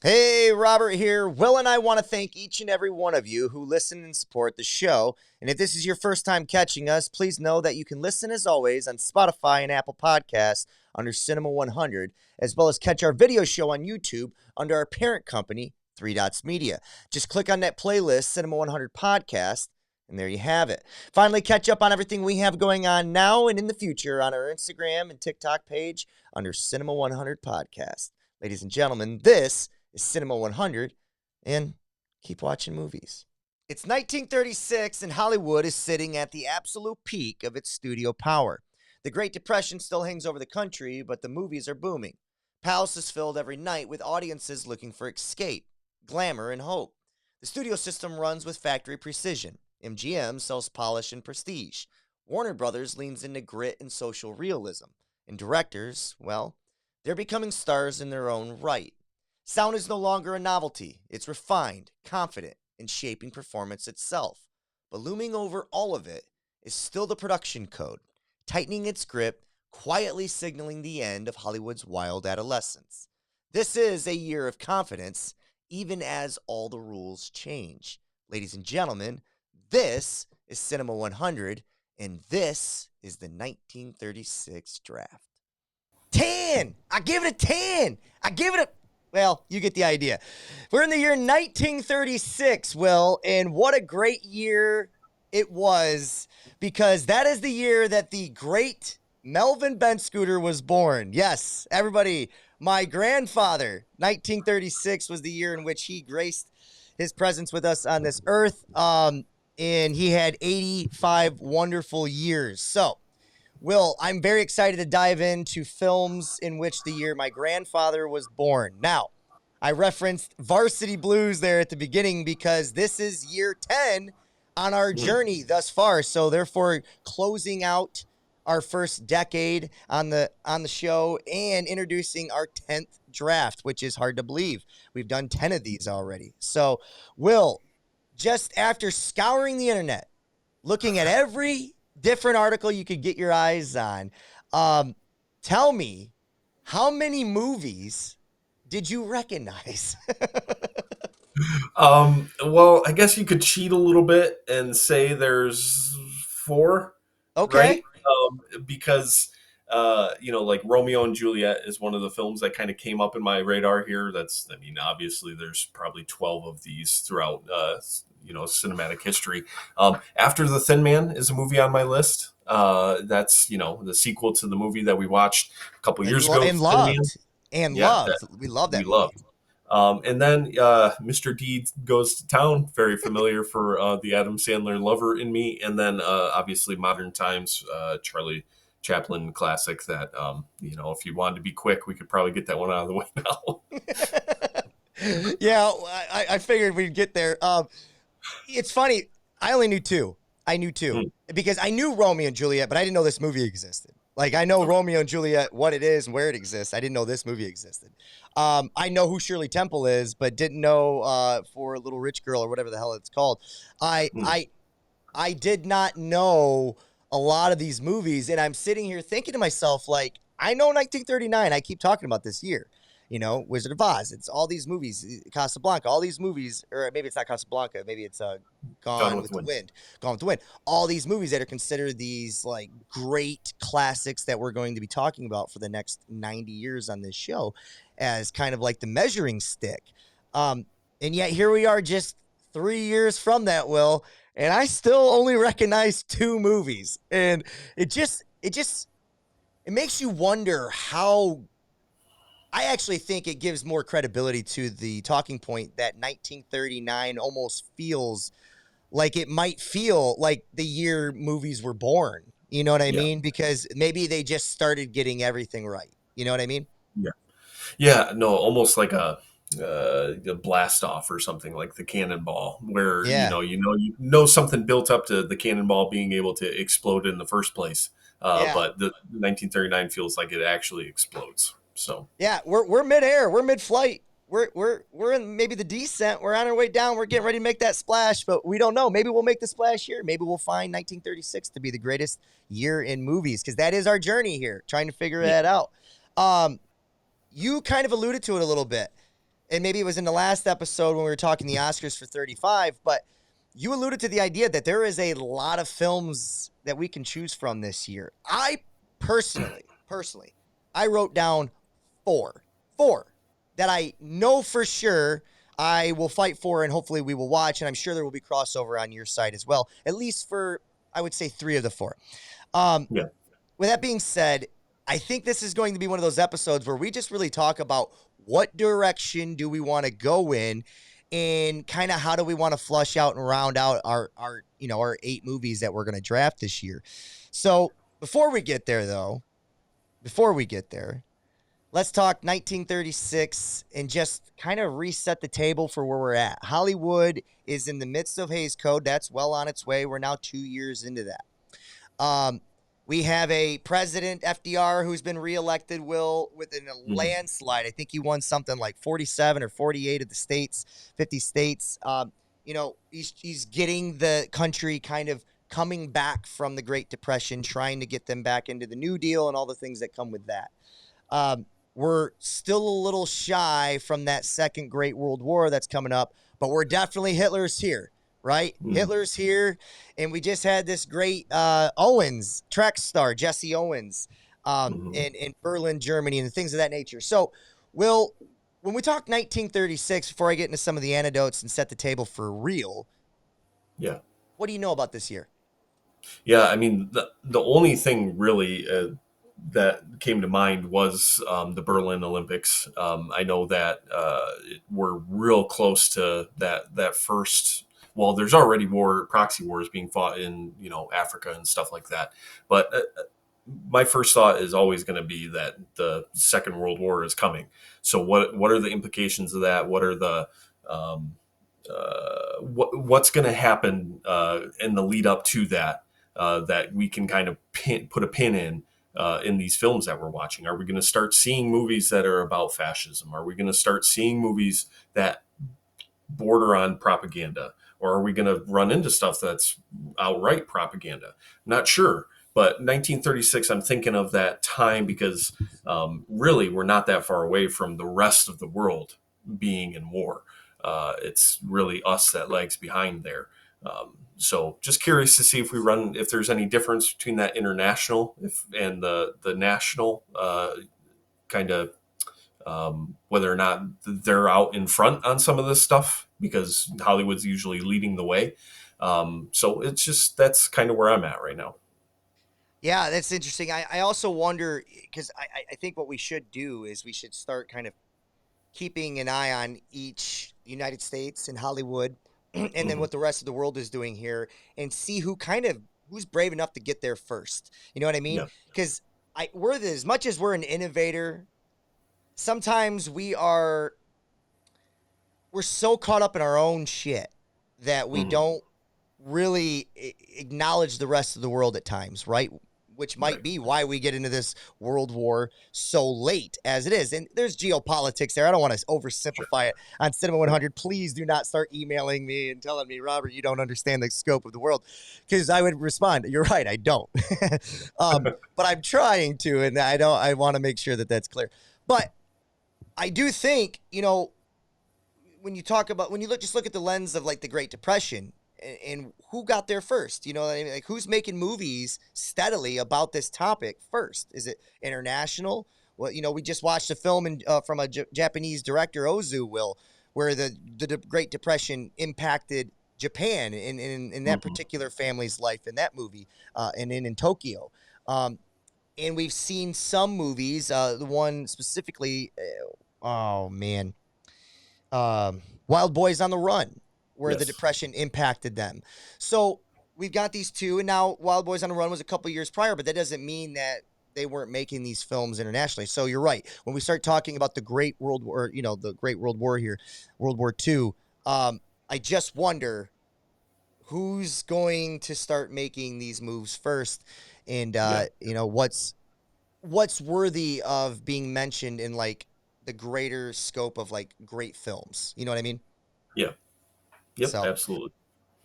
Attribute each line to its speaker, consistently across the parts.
Speaker 1: Hey, Robert here. Will and I want to thank each and every one of you who listen and support the show. And if this is your first time catching us, please know that you can listen as always on Spotify and Apple Podcasts under Cinema 100, as well as catch our video show on YouTube under our parent company, Three Dots Media. Just click on that playlist, Cinema 100 Podcast, and there you have it. Finally, catch up on everything we have going on now and in the future on our Instagram and TikTok page under Cinema 100 Podcast. Ladies and gentlemen, this is Cinema 100, and keep watching movies. It's 1936, and Hollywood is sitting at the absolute peak of its studio power. The Great Depression still hangs over the country, but the movies are booming. Palace is filled every night with audiences looking for escape, glamour, and hope. The studio system runs with factory precision. MGM sells polish and prestige. Warner Brothers leans into grit and social realism. And directors, well, they're becoming stars in their own right. Sound is no longer a novelty. It's refined, confident, and shaping performance itself. But looming over all of it is still the production code, tightening its grip, quietly signaling the end of Hollywood's wild adolescence. This is a year of confidence, even as all the rules change. Ladies and gentlemen, this is Cinema 100, and this is the 1936 draft. 10! I give it a 10! I give it a... Well, you get the idea. We're in the year 1936, Will, and what a great year it was, because that is the year that the great Melvin Benscooter was born. Yes, everybody, my grandfather, 1936 was the year in which he graced his presence with us on this earth, and he had 85 wonderful years. So, Will, I'm very excited to dive into films in which the year my grandfather was born. Now, I referenced Varsity Blues there at the beginning because this is year 10 on our journey thus far. So therefore, closing out our first decade on the show and introducing our 10th draft, which is hard to believe. We've done 10 of these already. So, Will, just after scouring the internet, looking at every different article you could get your eyes on, tell me, how many movies did you recognize?
Speaker 2: Well, I guess you could cheat a little bit and say there's four,
Speaker 1: Okay.
Speaker 2: right? Because like Romeo and Juliet is one of the films that kind of came up in my radar here. I mean, obviously there's probably 12 of these throughout, cinematic history. After the Thin Man is a movie on my list. That's the sequel to the movie that we watched a couple
Speaker 1: And,
Speaker 2: years ago,
Speaker 1: and
Speaker 2: Thin Man.
Speaker 1: loved. And
Speaker 2: Yeah, that
Speaker 1: loved. We love
Speaker 2: we
Speaker 1: that movie.
Speaker 2: loved. And then Mr. D Goes to Town, very familiar for the Adam Sandler Lover in Me. And then obviously Modern Times, Charlie Chaplin classic that, if you wanted to be quick, we could probably get that one out of the way now.
Speaker 1: Yeah, I figured we'd get there. It's funny. I only knew two. I knew two
Speaker 2: Mm,
Speaker 1: because I knew Romeo and Juliet, but I didn't know this movie existed. Like, I know
Speaker 2: okay.
Speaker 1: Romeo and Juliet, what it is and where it exists. I didn't know this movie existed. I know who Shirley Temple is, but didn't know for Little Rich Girl or whatever the hell it's called. I
Speaker 2: Mm,
Speaker 1: I I did not know a lot of these movies, and I'm sitting here thinking to myself, like, I know 1939. I keep talking about this year. Wizard of Oz. It's all these movies, Casablanca, all these movies, or maybe it's not Casablanca, maybe it's
Speaker 2: Gone
Speaker 1: Gone
Speaker 2: with
Speaker 1: with
Speaker 2: the
Speaker 1: the
Speaker 2: Wind.
Speaker 1: Wind. Gone with the Wind. All these movies that are considered these like great classics that we're going to be talking about for the next 90 years on this show as kind of like the measuring stick. Um, and yet here we are just 3 years from that, Will, and I still only recognize two movies. And it makes you wonder how. I actually think it gives more credibility to the talking point that 1939 almost feels like it might feel like the year movies were born. You know what I
Speaker 2: Yeah.
Speaker 1: mean? Because maybe they just started getting everything right. You know what I mean?
Speaker 2: Yeah. Yeah. No, almost like a blast off or something like the cannonball, where
Speaker 1: Yeah.
Speaker 2: you know something built up to the cannonball being able to explode in the first place.
Speaker 1: Yeah.
Speaker 2: But the 1939 feels like it actually explodes. So
Speaker 1: Yeah. We're midair. We're mid flight. We're in maybe the descent. We're on our way down. We're getting ready to make that splash, but we don't know. Maybe we'll make the splash here. Maybe we'll find 1936 to be the greatest year in movies because that is our journey here, trying to figure
Speaker 2: yeah.
Speaker 1: that out. Um, you kind of alluded to it a little bit. and maybe it was in the last episode when we were talking the Oscars for 35, but you alluded to the idea that there is a lot of films that we can choose from this year. I personally, I wrote down four that I know for sure I will fight for, and hopefully we will watch, and I'm sure there will be crossover on your side as well, at least for, I would say, 3 of the 4.
Speaker 2: Yeah.
Speaker 1: With that being said, I think this is going to be one of those episodes where we just really talk about what direction do we want to go in, and kind of how do we want to flush out and round out our 8 movies that we're going to draft this year. So before we get there, let's talk 1936 and just kind of reset the table for where we're at. Hollywood is in the midst of Hays Code. That's well on its way. We're now 2 years into that. We have a president, FDR, who's been reelected, Will, within a landslide. I think he won something like 47 or 48 of the states, 50 states. He's getting the country kind of coming back from the Great Depression, trying to get them back into the New Deal and all the things that come with that. We're still a little shy from that second Great World War that's coming up, but we're definitely Hitler's here. Right? Hitler's here, and we just had this great Owens, Trek star, Jesse Owens, in Berlin, Germany, and things of that nature. So, Will, when we talk 1936, before I get into some of the anecdotes and set the table for real, what do you know about this year?
Speaker 2: Yeah, I mean, the only thing really that came to mind was the Berlin Olympics. I know that we're real close to that first. Well, there's already proxy wars being fought in, Africa and stuff like that. But my first thought is always going to be that the Second World War is coming. So what are the implications of that? What are the what's going to happen in the lead up to that that we can kind of put a pin in these films that we're watching? Are we going to start seeing movies that are about fascism? Are we going to start seeing movies that border on propaganda? Or are we going to run into stuff that's outright propaganda? Not sure. But 1936, I'm thinking of that time because really we're not that far away from the rest of the world being in war. It's really us that lags behind there. So just curious to see if there's any difference between that international and the national kind of whether or not they're out in front on some of this stuff, because Hollywood's usually leading the way. So that's kind of where I'm at right now.
Speaker 1: Yeah, that's interesting. I also wonder, because I think what we should do is we should start kind of keeping an eye on each United States and Hollywood and then what the rest of the world is doing here, and see who's brave enough to get there first. You know what I mean? Because as much as we're an innovator, sometimes we're so caught up in our own shit that we don't really acknowledge the rest of the world at times, right? Which might be why we get into this world war so late as it is. And there's geopolitics there. I don't want to oversimplify it on Cinema 100. Please do not start emailing me and telling me, Robert, you don't understand the scope of the world, because I would respond, you're right, I don't. But I'm trying to, and I want to make sure that that's clear. But I do think, when you look at the lens of like the Great Depression and who got there first, like who's making movies steadily about this topic first? Is it international? Well, we just watched a film from a Japanese director, Ozu, where the Great Depression impacted Japan in that particular family's life in that movie, and in Tokyo. And we've seen some movies, the one specifically, Wild Boys on the Run, where the Depression impacted them. So we've got these two, and now Wild Boys on the Run was a couple years prior, but that doesn't mean that they weren't making these films internationally. So you're right. When we start talking about the Great World War, the Great World War here, World War II, I just wonder who's going to start making these moves first, and what's worthy of being mentioned in like the greater scope of like great films. You know what I mean?
Speaker 2: Yeah. Yep, so, absolutely.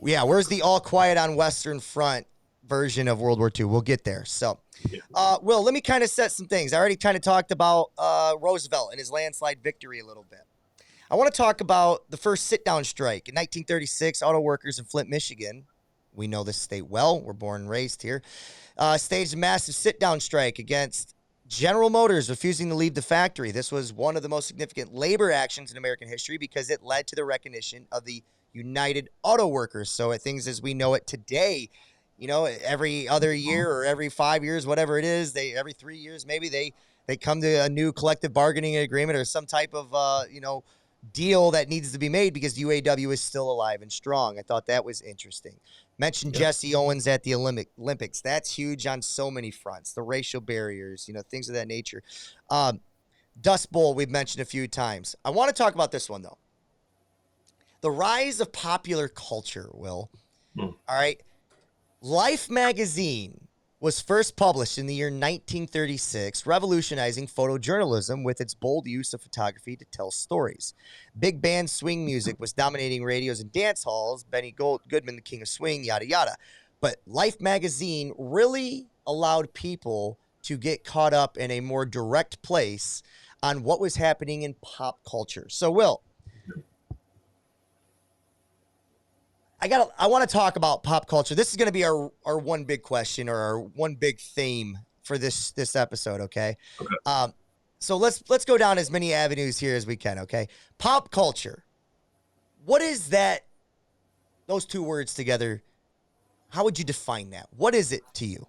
Speaker 1: Yeah, where's the All Quiet on Western Front version of World War II? We'll get there. So, Will, let me kind of set some things. I already kind of talked about Roosevelt and his landslide victory a little bit. I want to talk about the first sit-down strike in 1936. Auto workers in Flint, Michigan. We know this state well. We're born and raised here. Staged a massive sit-down strike against General Motors refusing to leave the factory. This was one of the most significant labor actions in American history because it led to the recognition of the United Auto Workers. So at things as we know it today, every other year or every 5 years, whatever it is, every 3 years maybe they come to a new collective bargaining agreement or some type of deal that needs to be made because UAW is still alive and strong. I thought that was interesting. Mentioned
Speaker 2: Yeah.
Speaker 1: Jesse Owens at the Olympics. That's huge on so many fronts. The racial barriers, things of that nature. Dust Bowl, we've mentioned a few times. I want to talk about this one, though. The rise of popular culture, Will.
Speaker 2: Mm.
Speaker 1: All right. Life magazine was first published in the year 1936, revolutionizing photojournalism with its bold use of photography to tell stories. Big band swing music was dominating radios and dance halls. Benny Goodman, the king of swing, yada, yada. But Life magazine really allowed people to get caught up in a more direct place on what was happening in pop culture. So, Will, I want to talk about pop culture. This is going to be our one big question or our one big theme for this episode. Okay.
Speaker 2: Okay.
Speaker 1: So let's go down as many avenues here as we can. Okay. Pop culture. What is that? Those two words together. How would you define that? What is it to you?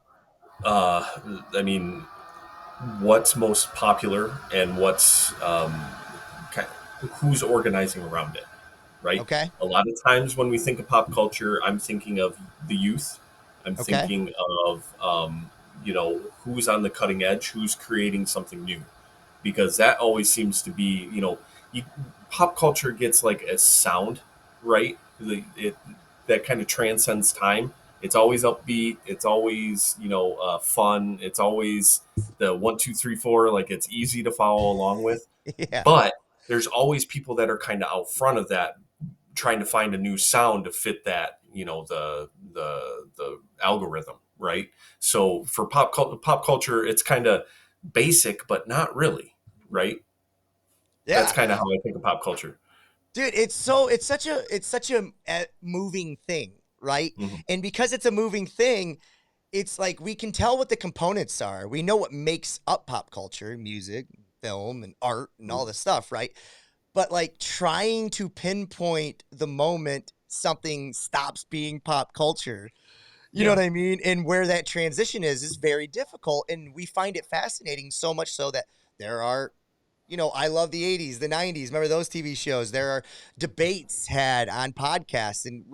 Speaker 2: I mean, what's most popular and who's organizing around it, right?
Speaker 1: Okay.
Speaker 2: A lot of times when we think of pop culture, I'm thinking of the youth. I'm
Speaker 1: Okay.
Speaker 2: thinking of, who's on the cutting edge, who's creating something new, because that always seems to be, pop culture gets like a sound, right? That kind of transcends time. It's always upbeat. It's always, fun. It's always the 1, 2, 3, 4. Like it's easy to follow along with.
Speaker 1: Yeah.
Speaker 2: But there's always people that are kind of out front of that, trying to find a new sound to fit that, the algorithm, right? So for pop culture, it's kind of basic, but not really, right? That's
Speaker 1: Yeah.
Speaker 2: kind of how I think of pop culture.
Speaker 1: Dude, it's such a moving thing, right?
Speaker 2: Mhm.
Speaker 1: And because it's a moving thing, it's like we can tell what the components are. We know what makes up pop culture, music, film, and art, and all this stuff, right? But like trying to pinpoint the moment something stops being pop culture, you know
Speaker 2: Yeah.
Speaker 1: what I mean? And where that transition is very difficult. And we find it fascinating so much so that there are, I love the 80s, the 90s. Remember those TV shows? There are debates had on podcasts and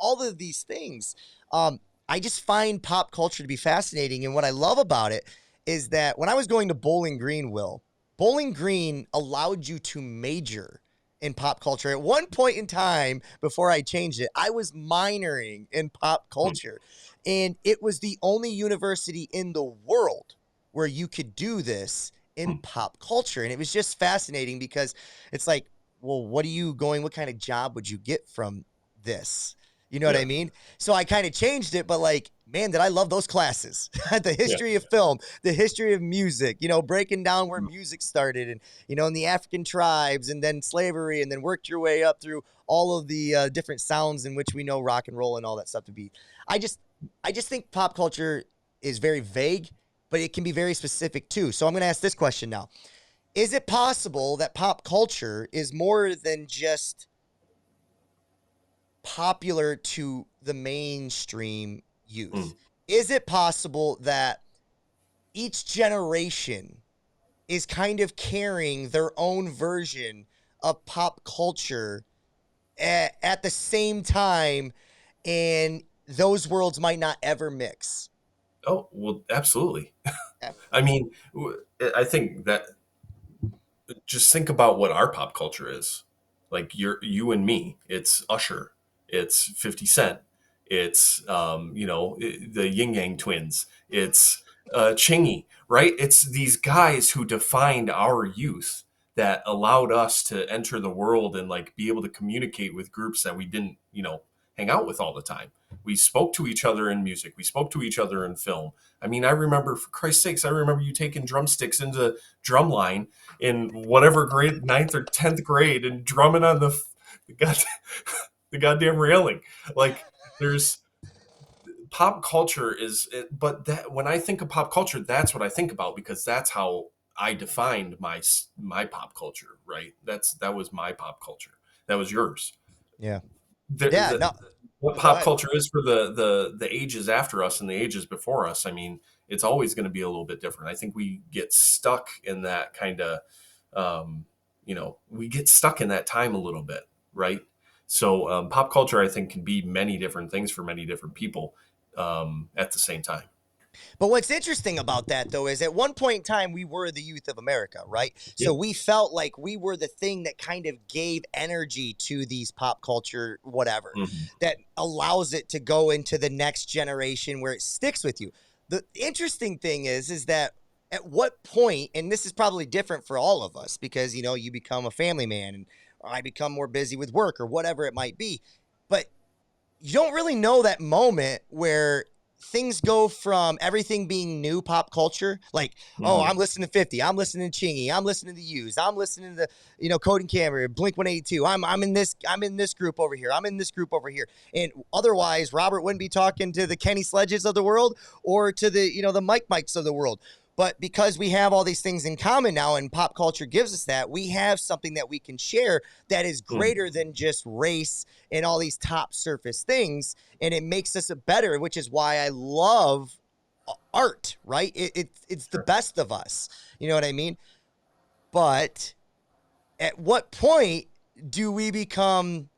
Speaker 1: all of these things. I just find pop culture to be fascinating. And what I love about it is that when I was going to Bowling Green, Bowling Green allowed you to major in pop culture. At one point in time, before I changed it, I was minoring in pop
Speaker 2: Mhm.
Speaker 1: culture. And it was the only university in the world where you could do this in
Speaker 2: Mhm.
Speaker 1: pop culture. And it was just fascinating because it's like, well, what kind of job would you get from this? You know what
Speaker 2: Yeah.
Speaker 1: I mean? So I kind of changed it, but like, man, did I love those classes. The
Speaker 2: Yeah.
Speaker 1: history of film, the history of music, breaking down where music started and, in the African tribes and then slavery and then worked your way up through all of the different sounds in which we know rock and roll and all that stuff to be. I just, I just think pop culture is very vague, but it can be very specific too. So I'm going to ask this question now. Is it possible that pop culture is more than just popular to the mainstream youth?
Speaker 2: Mm.
Speaker 1: Is it possible that each generation is kind of carrying their own version of pop culture at the same time, and those worlds might not ever mix?
Speaker 2: Oh, well, absolutely.
Speaker 1: Yeah.
Speaker 2: I mean, I think that just think about what our pop culture is. Like you and me, it's Usher, it's 50 Cent, it's the Yin Yang Twins, it's Chingy, right? It's these guys who defined our youth, that allowed us to enter the world and like be able to communicate with groups that we didn't, hang out with all the time. We spoke to each other in music. We spoke to each other in film. I mean, I remember, for Christ's sakes, I remember you taking drumsticks into drumline in whatever grade, ninth or 10th grade, and drumming on the, god, the goddamn railing. Like, there's pop culture but that when I think of pop culture, that's what I think about, because that's how I defined my pop culture, right? That was my pop culture. That was yours.
Speaker 1: Yeah.
Speaker 2: the,
Speaker 1: Yeah.
Speaker 2: the
Speaker 1: No,
Speaker 2: what
Speaker 1: go
Speaker 2: pop
Speaker 1: ahead.
Speaker 2: culture is for the ages after us and the ages before us, I mean, it's always going to be a little bit different. I think we get stuck in that kind of, we get stuck in that time a little bit, right? So pop culture, I think, can be many different things for many different people at the same time.
Speaker 1: But what's interesting about that, though, is at one point in time, we were the youth of America, right? So
Speaker 2: Yep.
Speaker 1: we felt like we were the thing that kind of gave energy to these pop culture, whatever,
Speaker 2: Mhm.
Speaker 1: that allows it to go into the next generation where it sticks with you. The interesting thing is that at what point, and this is probably different for all of us because, you become a family man and I become more busy with work or whatever it might be. But you don't really know that moment where things go from everything being new pop culture, like, oh,
Speaker 2: Mhm.
Speaker 1: I'm listening to 50, I'm listening to Chingy, I'm listening to Used, I'm listening to Code and Camera, Blink 182. I'm in this group over here. I'm in this group over here. And otherwise, Robert wouldn't be talking to the Kenny Sledges of the world or to the Mike Mikes of the world. But because we have all these things in common now and pop culture gives us that, we have something that we can share that is
Speaker 2: Mhm.
Speaker 1: greater than just race and all these top surface things. And it makes us a better, which is why I love art, right? It's the
Speaker 2: Sure.
Speaker 1: best of us. You know what I mean? But at what point do we become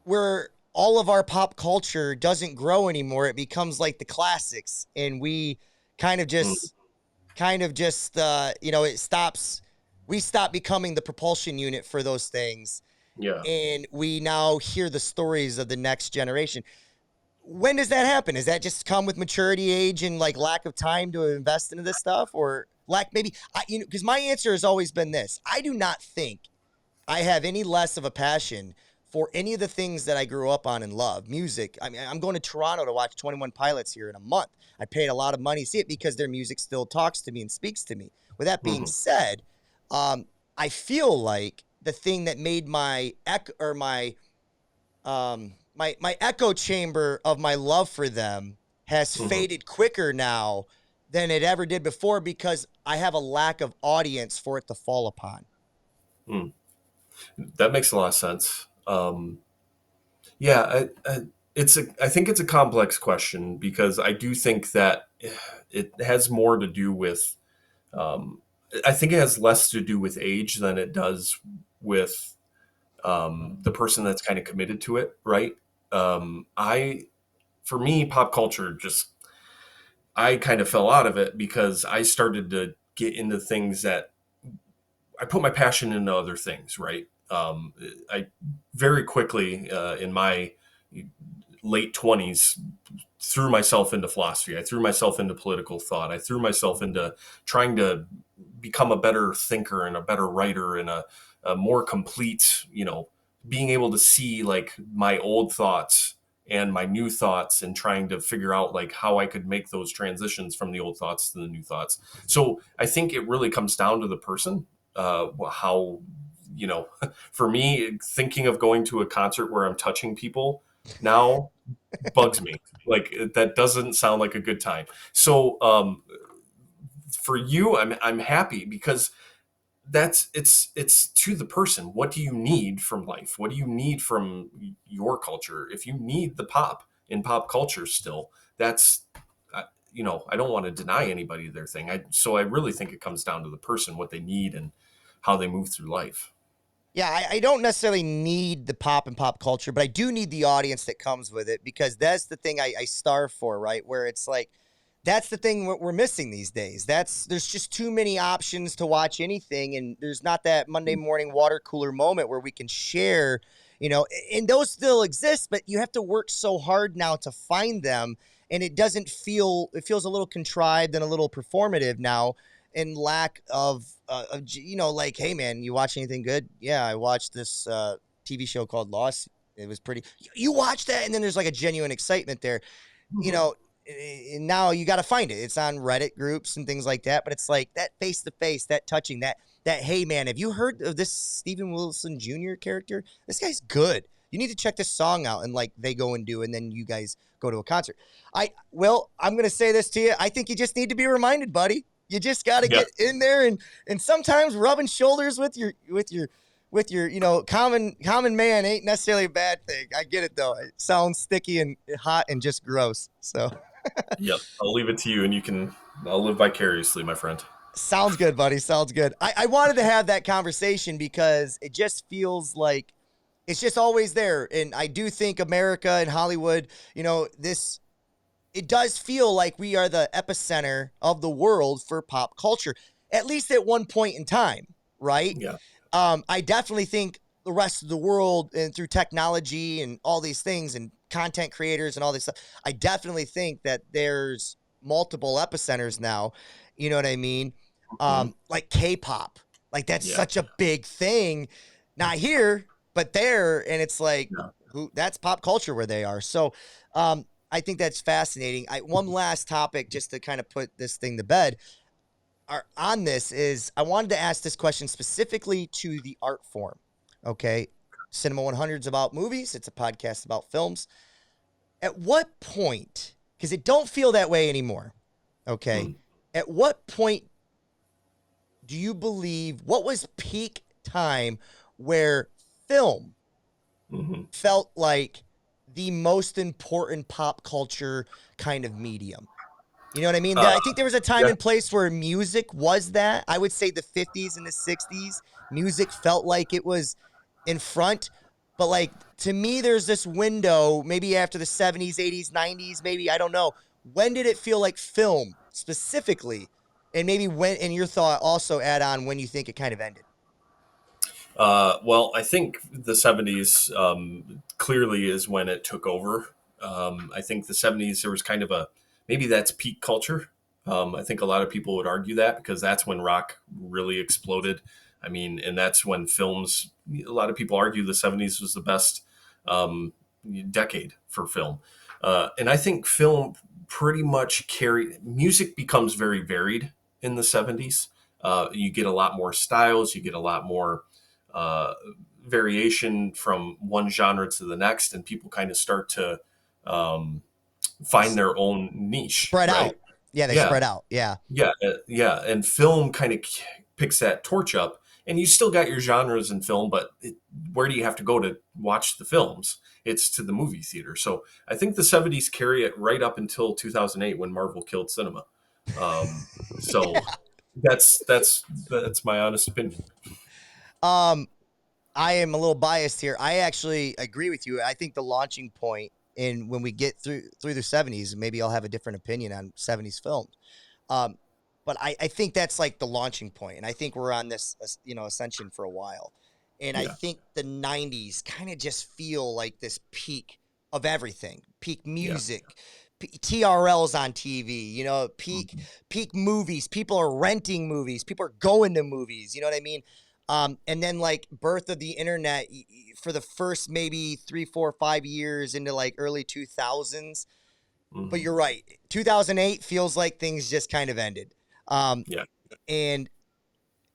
Speaker 1: where all of our pop culture doesn't grow anymore? It becomes like the classics and we kind of
Speaker 2: Mhm.
Speaker 1: just it stops. We stop becoming the propulsion unit for those things,
Speaker 2: Yeah.
Speaker 1: and we now hear the stories of the next generation. When does that happen? Does that just come with maturity, age, and like lack of time to invest into this stuff, or lack maybe? Because my answer has always been this: I do not think I have any less of a passion for any of the things that I grew up on and love. Music. I mean, I'm going to Toronto to watch 21 Pilots here in a month. I paid a lot of money to see it because their music still talks to me and speaks to me. With that being
Speaker 2: Mhm.
Speaker 1: said, I feel like the thing that made my echo chamber of my love for them has
Speaker 2: Mhm.
Speaker 1: faded quicker now than it ever did before because I have a lack of audience for it to fall upon.
Speaker 2: Mm. That makes a lot of sense. Yeah, I think it's a complex question, because I do think that it has more to do with, um, I think it has less to do with age than it does with the person that's kind of committed to it, right? I For me, pop culture just, I kind of fell out of it because I started to get into things that I put my passion into other things, right? I very quickly in my late 20s threw myself into philosophy. I threw myself into political thought. I threw myself into trying to become a better thinker and a better writer and a more complete, being able to see like my old thoughts and my new thoughts, and trying to figure out like how I could make those transitions from the old thoughts to the new thoughts. So I think it really comes down to the person. How, you know, for me, thinking of going to a concert where I'm touching people now bugs me. Like, that doesn't sound like a good time. So for you, I'm happy, because it's to the person. What do you need from life? What do you need from your culture? If you need the pop in pop culture still, that's I don't want to deny anybody their thing. So I really think it comes down to the person, what they need, and how they move through life.
Speaker 1: Yeah, I don't necessarily need the pop and pop culture, but I do need the audience that comes with it because that's the thing I starve for, right? Where it's like, that's the thing we're missing these days. There's just too many options to watch anything, and there's not that Monday morning water cooler moment where we can share, and those still exist, but you have to work so hard now to find them, and it feels a little contrived and a little performative now in lack of like, hey man, you watch anything good? Yeah, I watched this TV show called Lost. It was pretty. You watched that, and then there's like a genuine excitement there. You
Speaker 2: Mhm.
Speaker 1: know, and now you got to find it. It's on Reddit groups and things like that. But it's like that face to face, that touching, that hey man, have you heard of this Steven Wilson Jr. character? This guy's good. You need to check this song out, and like they go and do, and then you guys go to a concert. I'm gonna say this to you. I think you just need to be reminded, buddy. You just got to
Speaker 2: Yeah.
Speaker 1: get in there, and sometimes rubbing shoulders with your common man ain't necessarily a bad thing. I get it though. It sounds sticky and hot and just gross. So
Speaker 2: Yep. I'll leave it to you, and I'll live vicariously, my friend.
Speaker 1: sounds good, buddy. Sounds good. I wanted to have that conversation because it just feels like it's just always there. And I do think America and Hollywood, it does feel like we are the epicenter of the world for pop culture, at least at one point in time, right?
Speaker 2: Yeah.
Speaker 1: I definitely think the rest of the world and through technology and all these things and content creators and all this stuff, I definitely think that there's multiple epicenters now. You know what I mean?
Speaker 2: Mhm.
Speaker 1: Like K-pop, like that's
Speaker 2: Yeah.
Speaker 1: such a big thing, not here, but there. And it's like,
Speaker 2: Yeah.
Speaker 1: that's pop culture where they are. So, I think that's fascinating. One last topic just to kind of put this thing to bed on this is I wanted to ask this question specifically to the art form. Okay. Cinema 100 is about movies. It's a podcast about films. At what point, because it don't feel that way anymore. Okay.
Speaker 2: Mm.
Speaker 1: At what point do you believe, what was peak time where film
Speaker 2: Mhm.
Speaker 1: felt like the most important pop culture kind of medium? You know what I mean? I think there was a time
Speaker 2: Yeah.
Speaker 1: and place where music was that. I would say the 50s and the 60s, music felt like it was in front. But like to me, there's this window, maybe after the 70s, 80s, 90s, maybe, I don't know. When did it feel like film specifically? And maybe when, in your thought, also add on when you think it kind of ended.
Speaker 2: Well, I think the 70s clearly is when it took over. I think the 70s, there was kind of maybe that's peak culture. I think a lot of people would argue that because that's when rock really exploded. I mean, and that's when films, a lot of people argue the 70s was the best um, decade for film. And I think film pretty much music becomes very varied in the 70s. You get a lot more styles, you get a lot more uh, variation from one genre to the next, and people kind of start to find their own niche,
Speaker 1: Spread
Speaker 2: right?
Speaker 1: out. Yeah, they
Speaker 2: Yeah,
Speaker 1: spread out. Yeah.
Speaker 2: yeah, and film kind of picks that torch up, and you still got your genres in film, but where do you have to go to watch the films? It's to the movie theater. So I think the 70s carry it right up until 2008 when Marvel killed cinema. So that's my honest opinion.
Speaker 1: Um, I am a little biased here. I actually agree with you. I think the launching point in when we get through the 70s, maybe I'll have a different opinion on 70s films. Um, but I think that's like the launching point, and I think we're on this ascension for a while. And I
Speaker 2: Yeah,
Speaker 1: think the 90s kind of just feel like this peak of everything. Peak
Speaker 2: yeah.
Speaker 1: music, TRLs on TV, peak
Speaker 2: Mhm.
Speaker 1: peak movies. People are renting movies. People are going to movies. You know what I mean? And then like birth of the internet for the first maybe 3, 4, 5 years into like early 2000s. But
Speaker 2: Mhm.
Speaker 1: you're right. 2008 feels like things just kind of ended. Um,
Speaker 2: Yeah,
Speaker 1: and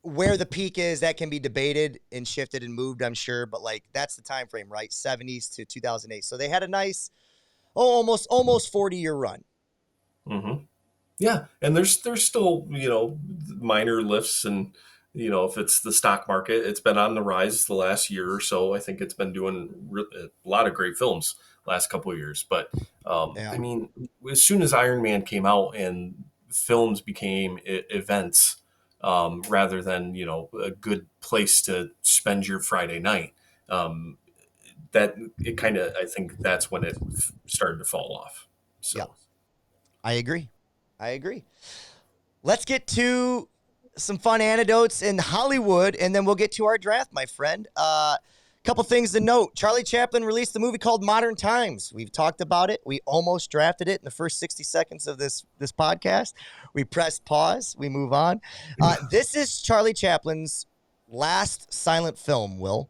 Speaker 1: where the peak is, that can be debated and shifted and moved, I'm sure. But like that's the time frame, right? 70s to 2008. So they had a nice, almost 40-year run.
Speaker 2: hmm yeah. And there's still minor lifts, and if it's the stock market, it's been on the rise the last year or so. I think it's been doing a lot of great films last couple of years. But
Speaker 1: Yeah.
Speaker 2: I mean, as soon as Iron Man came out and films became events rather than a good place to spend your Friday night. That it kind of I think that's when it started to fall off.
Speaker 1: Yeah.
Speaker 2: So
Speaker 1: I agree. I agree. Let's get to some fun anecdotes in Hollywood, and then we'll get to our draft, my friend. Couple things to note. Charlie Chaplin released a movie called Modern Times. We've talked about it. We almost drafted it in the first 60 seconds of this podcast. We pressed pause. We move on. This is Charlie Chaplin's last silent film, Will.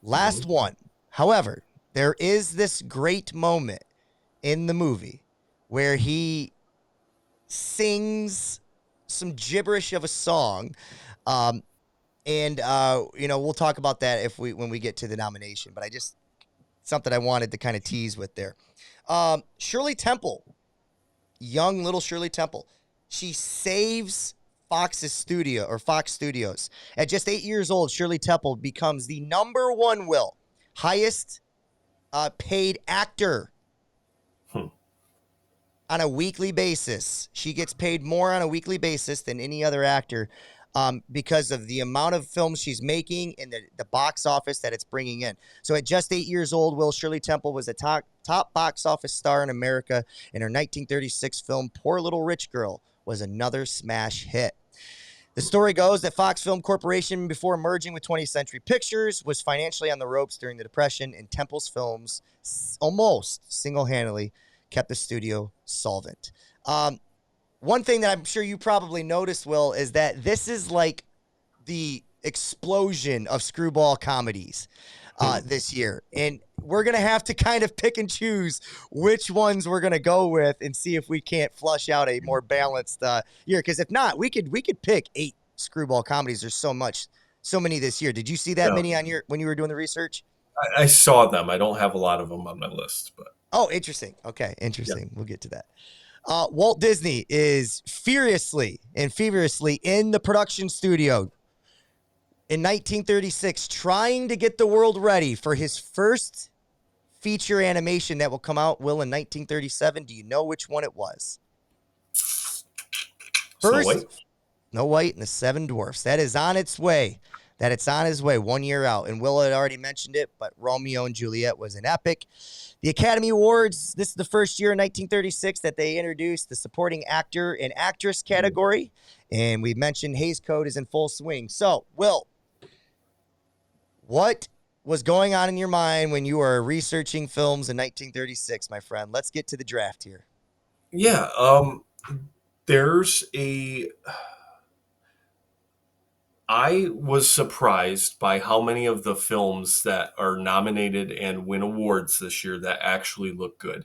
Speaker 1: Last
Speaker 2: mhm.
Speaker 1: one. However, there is this great moment in the movie where he sings some gibberish of a song. And we'll talk about that when we get to the nomination, but something I wanted to kind of tease with there. Shirley Temple, young little Shirley Temple, she saves Fox Studios. At just 8 years old, Shirley Temple becomes the number one highest paid actor on a weekly basis. She gets paid more on a weekly basis than any other actor because of the amount of films she's making and the box office that it's bringing in. So at just 8 years old, Shirley Temple was a top box office star in America, and her 1936 film Poor Little Rich Girl was another smash hit. The story goes that Fox Film Corporation, before merging with 20th Century Pictures, was financially on the ropes during the Depression, and Temple's films almost single-handedly kept the studio solvent. One thing that I'm sure you probably noticed, Will, is that this is like the explosion of screwball comedies this year. And we're going to have to kind of pick and choose which ones we're going to go with and see if we can't flush out a more balanced year. Because if not, we could pick 8 screwball comedies. There's so many this year. Did you see that many when you were doing the research?
Speaker 2: I saw them. I don't have a lot of them on my list, but.
Speaker 1: Oh, interesting. Okay, interesting. Yeah. We'll get to that. Walt Disney is furiously and feverishly in the production studio in 1936, trying to get the world ready for his first feature animation that will come out, Will, in 1937. Do you know which one it was? Snow White and the Seven Dwarfs. That is on its way. It's on his way 1 year out. And Will had already mentioned it, but Romeo and Juliet was an epic. The Academy Awards, this is the first year in 1936 that they introduced the supporting actor and actress category. And we mentioned Hays Code is in full swing. So, Will, what was going on in your mind when you were researching films in 1936, my friend? Let's get to the draft here.
Speaker 2: Yeah, I was surprised by how many of the films that are nominated and win awards this year that actually look good.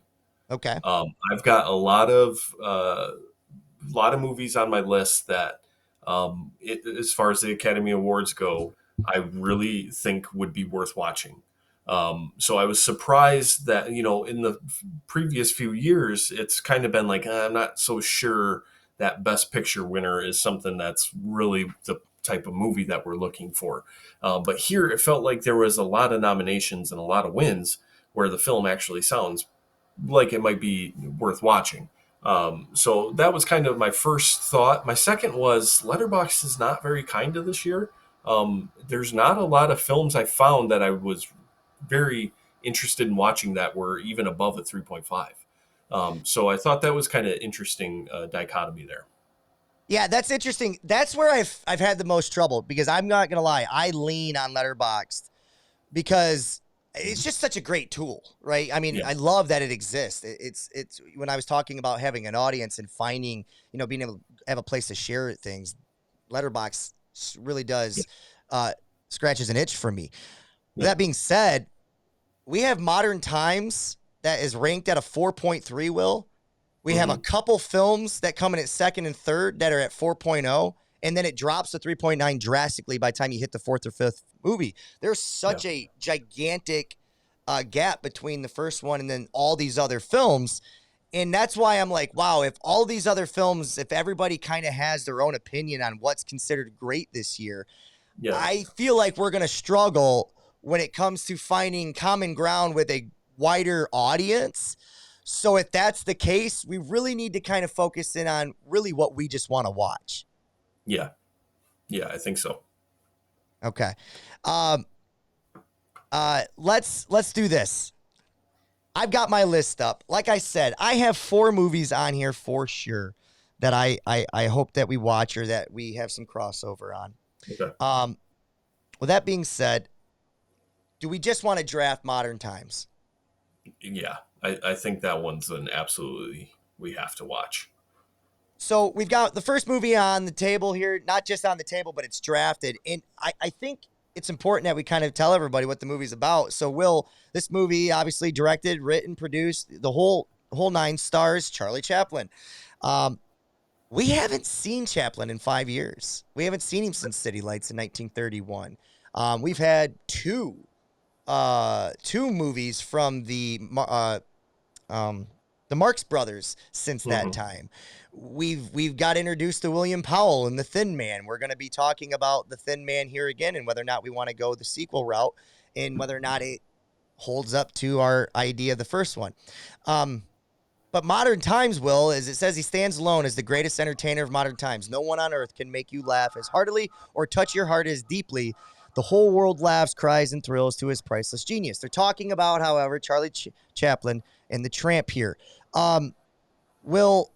Speaker 1: Okay.
Speaker 2: I've got a lot of movies on my list that, as far as the Academy Awards go, I really think would be worth watching. So I was surprised that, in the previous few years, it's kind of been like, I'm not so sure that Best Picture winner is something that's really the type of movie that we're looking for. But here it felt like there was a lot of nominations and a lot of wins where the film actually sounds like it might be worth watching. So that was kind of my first thought. My second was Letterboxd is not very kind to this year. There's not a lot of films I found that I was very interested in watching that were even above a 3.5. So I thought that was kind of interesting dichotomy there.
Speaker 1: Yeah, that's interesting. That's where I've had the most trouble, because I'm not going to lie. I lean on Letterboxd because it's just such a great tool, right? I mean, I love that it exists. It's when I was talking about having an audience and finding, being able to have a place to share things, Letterboxd really does scratches an itch for me. With that being said, we have Modern Times that is ranked at a 4.3, Will. We have a couple films that come in at second and third that are at 4.0, and then it drops to 3.9 drastically by the time you hit the fourth or fifth movie. There's such a gigantic gap between the first one and then all these other films. And that's why I'm like, wow, if all these other films, if everybody kind of has their own opinion on what's considered great this year, I feel like we're going to struggle when it comes to finding common ground with a wider audience. So if that's the case, we really need to kind of focus in on really what we just want to watch.
Speaker 2: Yeah. Yeah, I think so.
Speaker 1: Okay. Let's do this. I've got my list up. Like I said, I have 4 movies on here for sure that I hope that we watch or that we have some crossover on.
Speaker 2: Okay.
Speaker 1: With that being said, do we just want to draft Modern Times?
Speaker 2: Yeah. I think that one's an absolutely we have to watch.
Speaker 1: So we've got the first movie on the table here, not just on the table, but it's drafted. And I think it's important that we kind of tell everybody what the movie's about. So, Will, this movie obviously directed, written, produced, the whole nine stars, Charlie Chaplin. Um, we haven't seen Chaplin in 5 years. We haven't seen him since City Lights in 1931. We've had two movies from um, the Marx Brothers since that
Speaker 2: Mm-hmm.
Speaker 1: time. We've got introduced to William Powell and the Thin Man. We're going to be talking about the Thin Man here again, and whether or not we want to go the sequel route, and whether or not it holds up to our idea of the first one. Um, but modern times, Will, as it says, he stands alone as the greatest entertainer of modern times. No one on earth can make you laugh as heartily or touch your heart as deeply. The whole world laughs, cries, and thrills to his priceless genius. They're talking about, however, Charlie Chaplin and the Tramp here. Um, Will,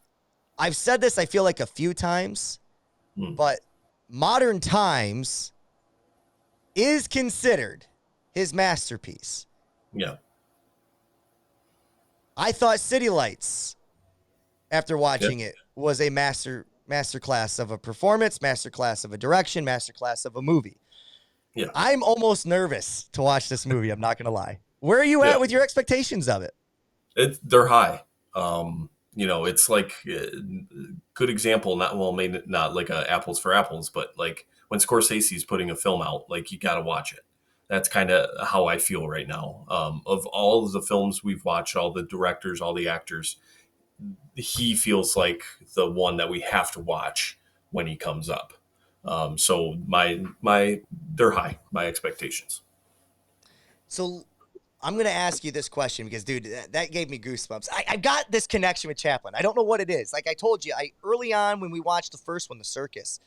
Speaker 1: I've said this, I feel like a few times,
Speaker 2: Mm.
Speaker 1: but Modern Times is considered his masterpiece.
Speaker 2: Yeah.
Speaker 1: I thought City Lights, after
Speaker 2: Okay.
Speaker 1: watching it, was a masterclass of a performance, masterclass of a direction, masterclass of a movie.
Speaker 2: Yeah.
Speaker 1: I'm almost nervous to watch this movie. I'm not going to lie. Where are you
Speaker 2: Yeah.
Speaker 1: at with your expectations of it?
Speaker 2: They're high. It's like good example. Not well, maybe not like a apples for apples, but like when Scorsese's putting a film out, like you got to watch it. That's kind of how I feel right now. Of all of the films we've watched, all the directors, all the actors, he feels like the one that we have to watch when he comes up. So they're high. My expectations.
Speaker 1: So I'm going to ask you this question because, dude, that gave me goosebumps. I got this connection with Chaplin. I don't know what it is. Like I told you, early on when we watched the first one, The Circus,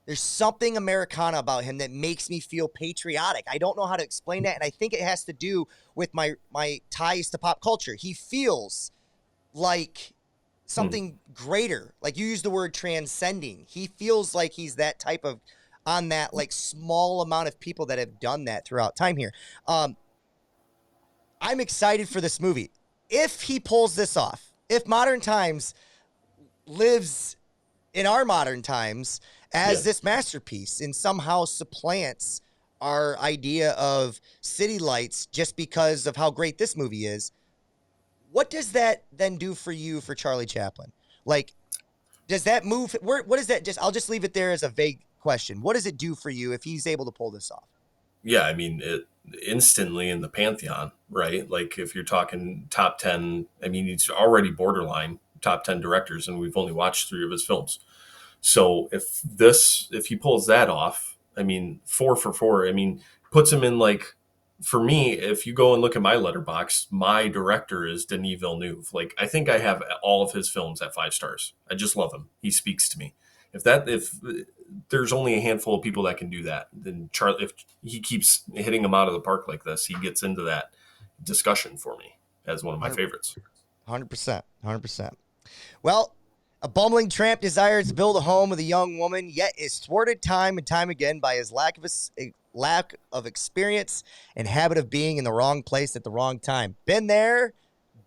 Speaker 1: there's something Americana about him that makes me feel patriotic. I don't know how to explain that, and I think it has to do with my ties to pop culture. He feels like
Speaker 2: Hmm.
Speaker 1: something greater. Like you use the word transcending. He feels like he's that type of on that like small amount of people that have done that throughout time here. I'm excited for this movie. If he pulls this off, if Modern Times lives in our modern times
Speaker 2: Yeah.
Speaker 1: as this masterpiece and somehow supplants our idea of City Lights just because of how great this movie is, what does that then do for you for Charlie Chaplin? Like, does that move? What is that? I'll just leave it there as a vague question. What does it do for you if he's able to pull this off?
Speaker 2: Yeah, I mean, instantly in the pantheon, right? Like if you're talking top 10, I mean, he's already borderline top 10 directors, and we've only watched three of his films. So if he pulls that off, I mean, 4 for 4, I mean, puts him in like, for me, if you go and look at my letterbox, my director is Denis Villeneuve. Like, I think I have all of his films at 5 stars. I just love him. He speaks to me. If there's only a handful of people that can do that, then Charlie, if he keeps hitting them out of the park like this, he gets into that discussion for me as one of my favorites.
Speaker 1: 100%. 100%. Well, a bumbling tramp desires to build a home with a young woman, yet is thwarted time and time again by his lack of experience and habit of being in the wrong place at the wrong time. Been there,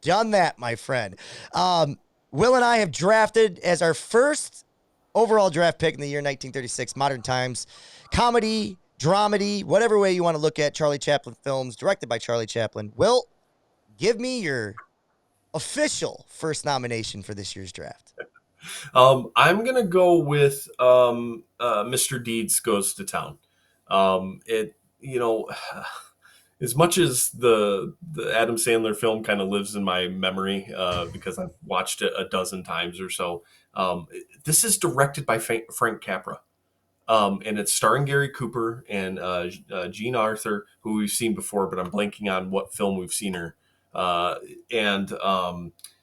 Speaker 1: done that, my friend. Will and I have drafted as our first overall draft pick in the year 1936, Modern Times, comedy, dramedy, whatever way you want to look at Charlie Chaplin films, directed by Charlie Chaplin. Will, give me your official first nomination for this year's draft.
Speaker 2: I'm gonna go with Mr. Deeds Goes to Town. It you know, as much as the Adam Sandler film kind of lives in my memory because I've watched it a dozen times or so. This is directed by Frank Capra. And it's starring Gary Cooper and Jean Arthur, who we've seen before, but I'm blanking on what film we've seen her. And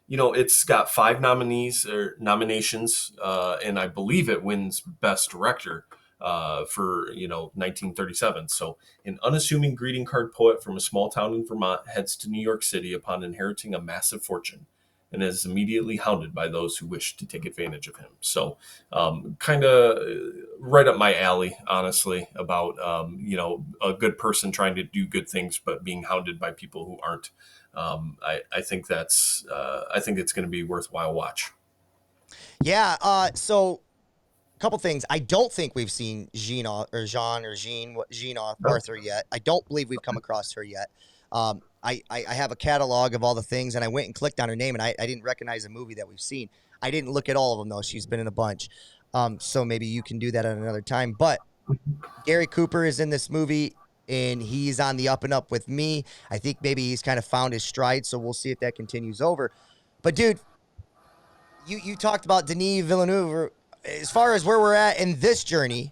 Speaker 2: it's got 5 nominations, and I believe it wins Best Director for 1937. So, an unassuming greeting card poet from a small town in Vermont heads to New York City upon inheriting a massive fortune, and is immediately hounded by those who wish to take advantage of him. So, kind of right up my alley, honestly, about a good person trying to do good things but being hounded by people who aren't. I think I think it's going to be worthwhile watch.
Speaker 1: Yeah. So couple things. I don't think we've seen Jean
Speaker 2: No.
Speaker 1: Arthur yet. I don't believe we've come across her yet. I have a catalog of all the things, and I went and clicked on her name, and I didn't recognize a movie that we've seen. I didn't look at all of them though. She's been in a bunch. So maybe you can do that at another time. But Gary Cooper is in this movie, and he's on the up and up with me. I think maybe he's kind of found his stride, so we'll see if that continues over. But dude, you talked about Denis Villeneuve. As far as where we're at in this journey,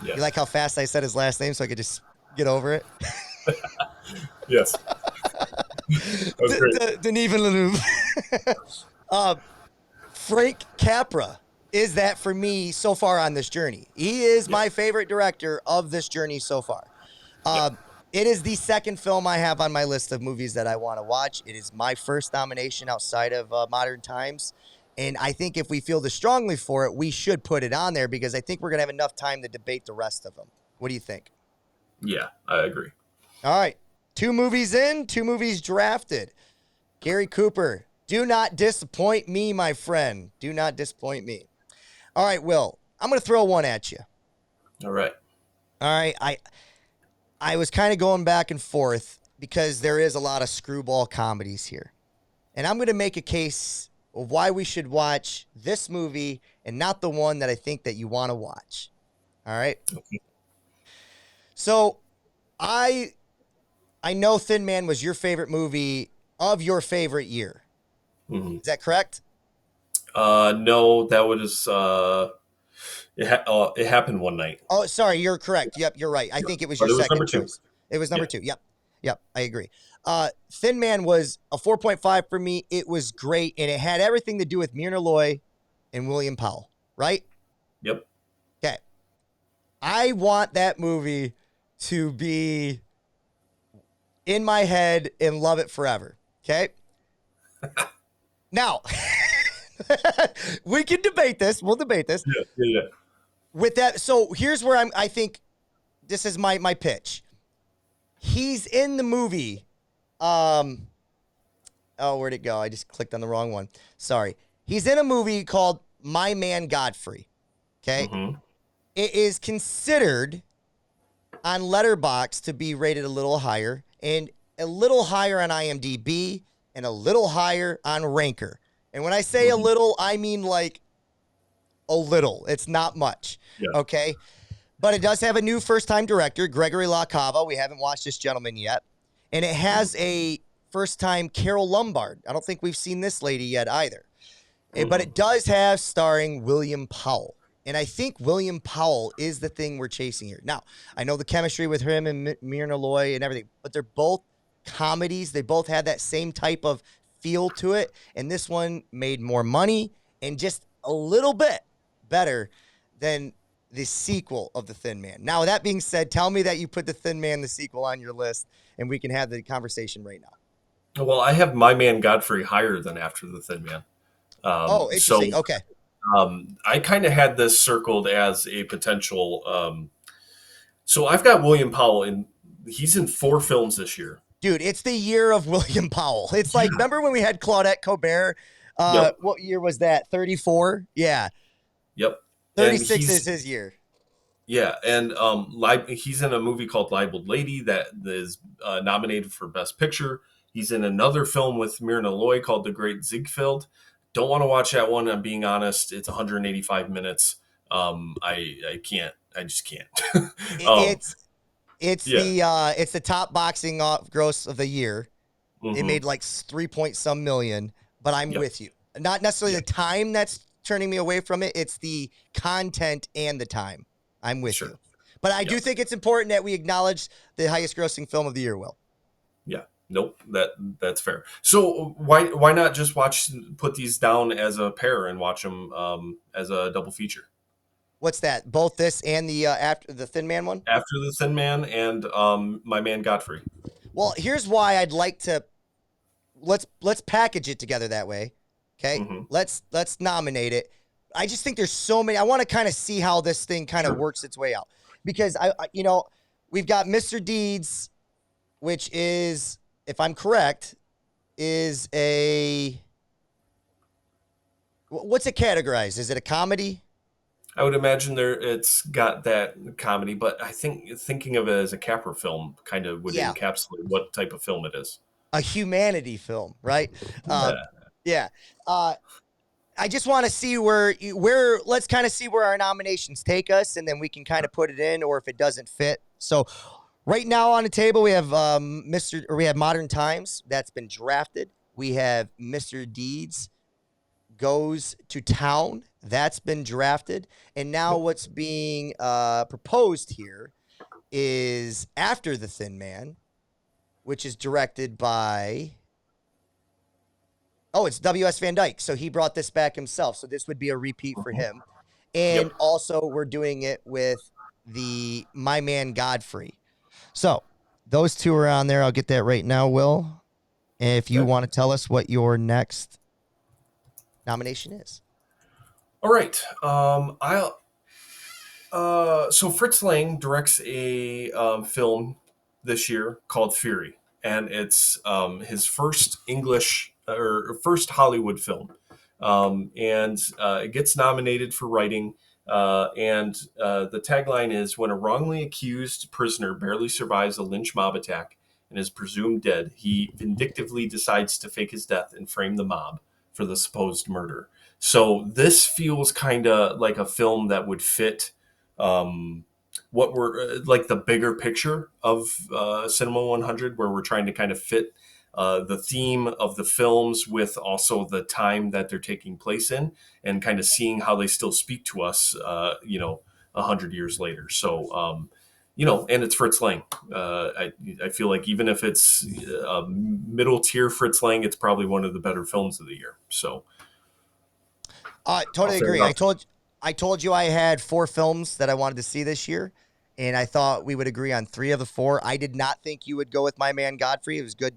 Speaker 2: Yes.
Speaker 1: you like how fast I said his last name so I could just get over it?
Speaker 2: Yes. That was great.
Speaker 1: Denis Villeneuve. Frank Capra is that for me so far on this journey. He is my favorite director of this journey so far. It is the second film I have on my list of movies that I want to watch. It is my first nomination outside of Modern Times. And I think if we feel this strongly for it, we should put it on there because I think we're going to have enough time to debate the rest of them. What do you think?
Speaker 2: Yeah, I agree.
Speaker 1: All right. 2 movies in, 2 movies drafted. Gary Cooper, do not disappoint me, my friend. Do not disappoint me. All right, Will, I'm going to throw one at you.
Speaker 2: All right.
Speaker 1: All right. I was kind of going back and forth because there is a lot of screwball comedies here. And I'm going to make a case of why we should watch this movie and not the one that I think that you want to watch. All right?
Speaker 2: Okay.
Speaker 1: So, I know Thin Man was your favorite movie of your favorite year.
Speaker 2: Mm-hmm.
Speaker 1: Is that correct?
Speaker 2: No, that was it happened one night.
Speaker 1: Oh, sorry, you're correct. Yep, you're right. I think it was your second choice. It was number 2. Yep, I agree. Thin Man was a 4.5 for me. It was great, and it had everything to do with Myrna Loy and William Powell, right?
Speaker 2: Yep.
Speaker 1: Okay. I want that movie to be in my head and love it forever. Okay. Now, we can debate this. We'll debate this.
Speaker 2: Yeah.
Speaker 1: With that, so here's where I think this is my pitch. He's in the movie. Oh, where'd it go? I just clicked on the wrong one. Sorry. He's in a movie called My Man Godfrey. Okay.
Speaker 2: Mm-hmm.
Speaker 1: It is considered on Letterboxd to be rated a little higher and a little higher on IMDb and a little higher on Ranker. And when I say a little, I mean like a little. It's not much.
Speaker 2: Yeah.
Speaker 1: Okay. But it does have a new first-time director, Gregory LaCava. We haven't watched this gentleman yet. And it has a first-time Carol Lombard. I don't think we've seen this lady yet either. But it does have starring William Powell. And I think William Powell is the thing we're chasing here. Now, I know the chemistry with him and Myrna Loy and everything, but they're both comedies. They both had that same type of feel to it. And this one made more money and just a little bit better than the sequel of The Thin Man. Now, with that being said, tell me that you put The Thin Man, the sequel, on your list, and we can have the conversation right now.
Speaker 2: Well, I have My Man Godfrey higher than After the Thin Man.
Speaker 1: Interesting.
Speaker 2: So,
Speaker 1: okay.
Speaker 2: I kind of had this circled as a potential. So I've got William Powell, and he's in 4 films this year.
Speaker 1: Dude, it's the year of William Powell. It's like, remember when we had Claudette Colbert?
Speaker 2: Yep.
Speaker 1: What year was that? 34? Yeah.
Speaker 2: Yep.
Speaker 1: 36 is his year.
Speaker 2: Yeah, and he's in a movie called Libeled Lady that is nominated for Best Picture. He's in another film with Myrna Loy called The Great Ziegfeld. Don't want to watch that one. I'm being honest. It's 185 minutes. I can't. I just can't.
Speaker 1: It's the top boxing gross of the year. Mm-hmm. It made like 3 million. But I'm with you. Not necessarily the time that's turning me away from it. It's the content and the time. I'm with you. But I do think it's important that we acknowledge the highest grossing film of the year, Will.
Speaker 2: Yeah. Nope. That's fair. So why not just put these down as a pair and watch them as a double feature?
Speaker 1: What's that? Both this and the After the Thin Man one?
Speaker 2: After the Thin Man and My Man Godfrey.
Speaker 1: Well, here's why I'd like to let's package it together that way. Okay? Mm-hmm. Let's nominate it. I just think there's so many. I want to kind of see how this thing kind of works its way out. Because I we've got Mr. Deeds, which is, if I'm correct, is what's it categorized? Is it a comedy?
Speaker 2: I would imagine it's got that comedy, but I think thinking of it as a Capra film kind of would
Speaker 1: Yeah,
Speaker 2: encapsulate what type of film it is.
Speaker 1: a humanity film, right? Um,
Speaker 2: Yeah.
Speaker 1: yeah. Uh, I just want to see where let's kind of see where our nominations take us, and then we can kind of put it in, or if it doesn't fit. So right now on the table we have we have Modern Times that's been drafted. We have Mr. Deeds Goes to Town that's been drafted, and now
Speaker 2: Yep.
Speaker 1: what's being proposed here is After the Thin Man, which is directed by it's W.S. Van Dyke. So he brought this back himself. So this would be a repeat for
Speaker 2: Mhm.
Speaker 1: him. And
Speaker 2: Yep.
Speaker 1: also, we're doing it with the My Man Godfrey. So those two are on there. I'll get that right now, Will. If you
Speaker 2: Okay.
Speaker 1: want to tell us what your next nomination is.
Speaker 2: All right. I'll. So Fritz Lang directs a film this year called Fury, and it's his first English or first Hollywood film, and it gets nominated for writing. The tagline is: "When a wrongly accused prisoner barely survives a lynch mob attack and is presumed dead, he vindictively decides to fake his death and frame the mob for the supposed murder." So this feels kind of like a film that would fit um, what we're like the bigger picture of Cinema 100, where we're trying to kind of fit the theme of the films with also the time that they're taking place in, and kind of seeing how they still speak to us, 100 years later. So, and it's Fritz Lang. I feel like even if it's a middle tier Fritz Lang, it's probably one of the better films of the year. So I'll
Speaker 1: Totally
Speaker 2: throw it
Speaker 1: agree.
Speaker 2: out there.
Speaker 1: I told you I had 4 films that I wanted to see this year, and I thought we would agree on 3 of the 4. I did not think you would go with My Man Godfrey. It was good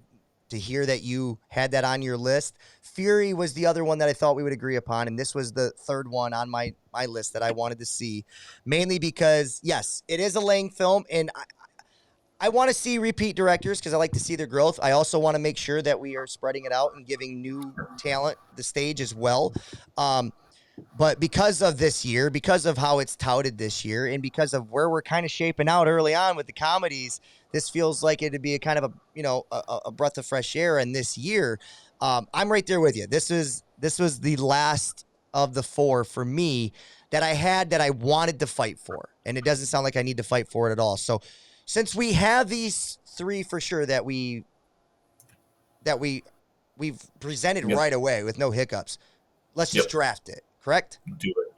Speaker 1: to hear that you had that on your list. Fury was the other one that I thought we would agree upon, and this was the third one on my list that I wanted to see, mainly because yes, it is a Lang film, and I want to see repeat directors because I like to see their growth. I also want to make sure that we are spreading it out and giving new talent the stage as well. Um, but because of this year, because of how it's touted this year, and because of where we're kind of shaping out early on with the comedies, this feels like it'd be a kind of a breath of fresh air. And this year, I'm right there with you. This was the last of the 4 for me that I had that I wanted to fight for, and it doesn't sound like I need to fight for it at all. So since we have these 3 for sure that we've presented
Speaker 2: Yep.
Speaker 1: right away with no hiccups, let's just
Speaker 2: Yep.
Speaker 1: draft it. Correct?
Speaker 2: Do it.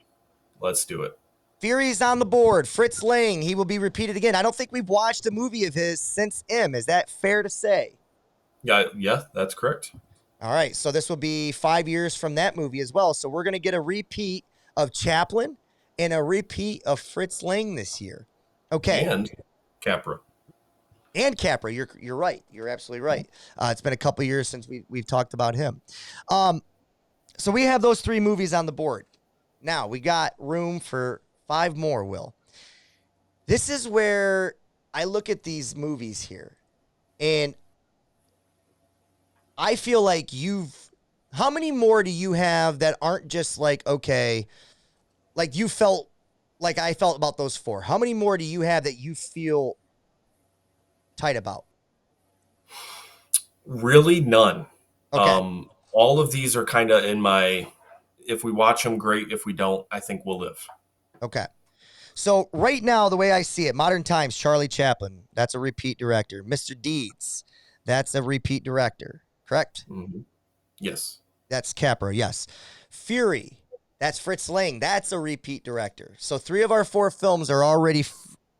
Speaker 2: Let's do it.
Speaker 1: Fury's on the board. Fritz Lang, he will be repeated again. I don't think we've watched a movie of his since M. Is that fair to say?
Speaker 2: Yeah, that's correct.
Speaker 1: All right, so this will be 5 years from that movie as well. So we're going to get a repeat of Chaplin and a repeat of Fritz Lang this year. Okay,
Speaker 2: And Capra.
Speaker 1: and Capra, you're right. You're absolutely right. It's been a couple years since we've talked about him. So we have those 3 movies on the board. Now we got room for 5 more, Will. This is where I look at these movies here, and I feel like how many more do you have that aren't just like, okay, like you felt like I felt about those 4? How many more do you have that you feel tight about?
Speaker 2: Really, none.
Speaker 1: Okay.
Speaker 2: All of these are kind of in my. If we watch them, great. If we don't, I think we'll live.
Speaker 1: Okay. So right now, the way I see it, Modern Times, Charlie Chaplin, that's a repeat director. Mr. Deeds, that's a repeat director. Correct?
Speaker 2: Hmm. Yes.
Speaker 1: That's Capra, yes. Fury, that's Fritz Lang. That's a repeat director. So 3 of our 4 films are already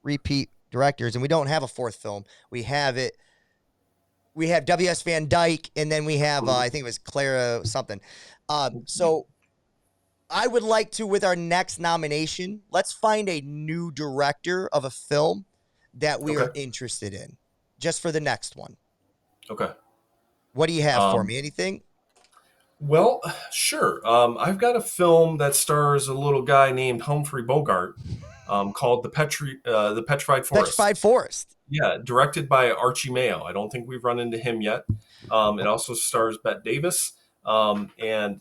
Speaker 1: repeat directors, and we don't have a 4th film. We have it. We have W.S. Van Dyke, and then we have, I think it was Clara something. So I would like to, with our next nomination, let's find a new director of a film that we
Speaker 2: Okay.
Speaker 1: are interested in, just for the next one.
Speaker 2: Okay.
Speaker 1: What do you have for
Speaker 2: Um,
Speaker 1: me? Anything?
Speaker 2: well, sure. I've got a film that stars a little guy named Humphrey Bogart, called the Petrified Forest.
Speaker 1: Petrified Forest.
Speaker 2: Yeah, directed by Archie Mayo. I don't think we've run into him yet. It also stars Bette Davis, and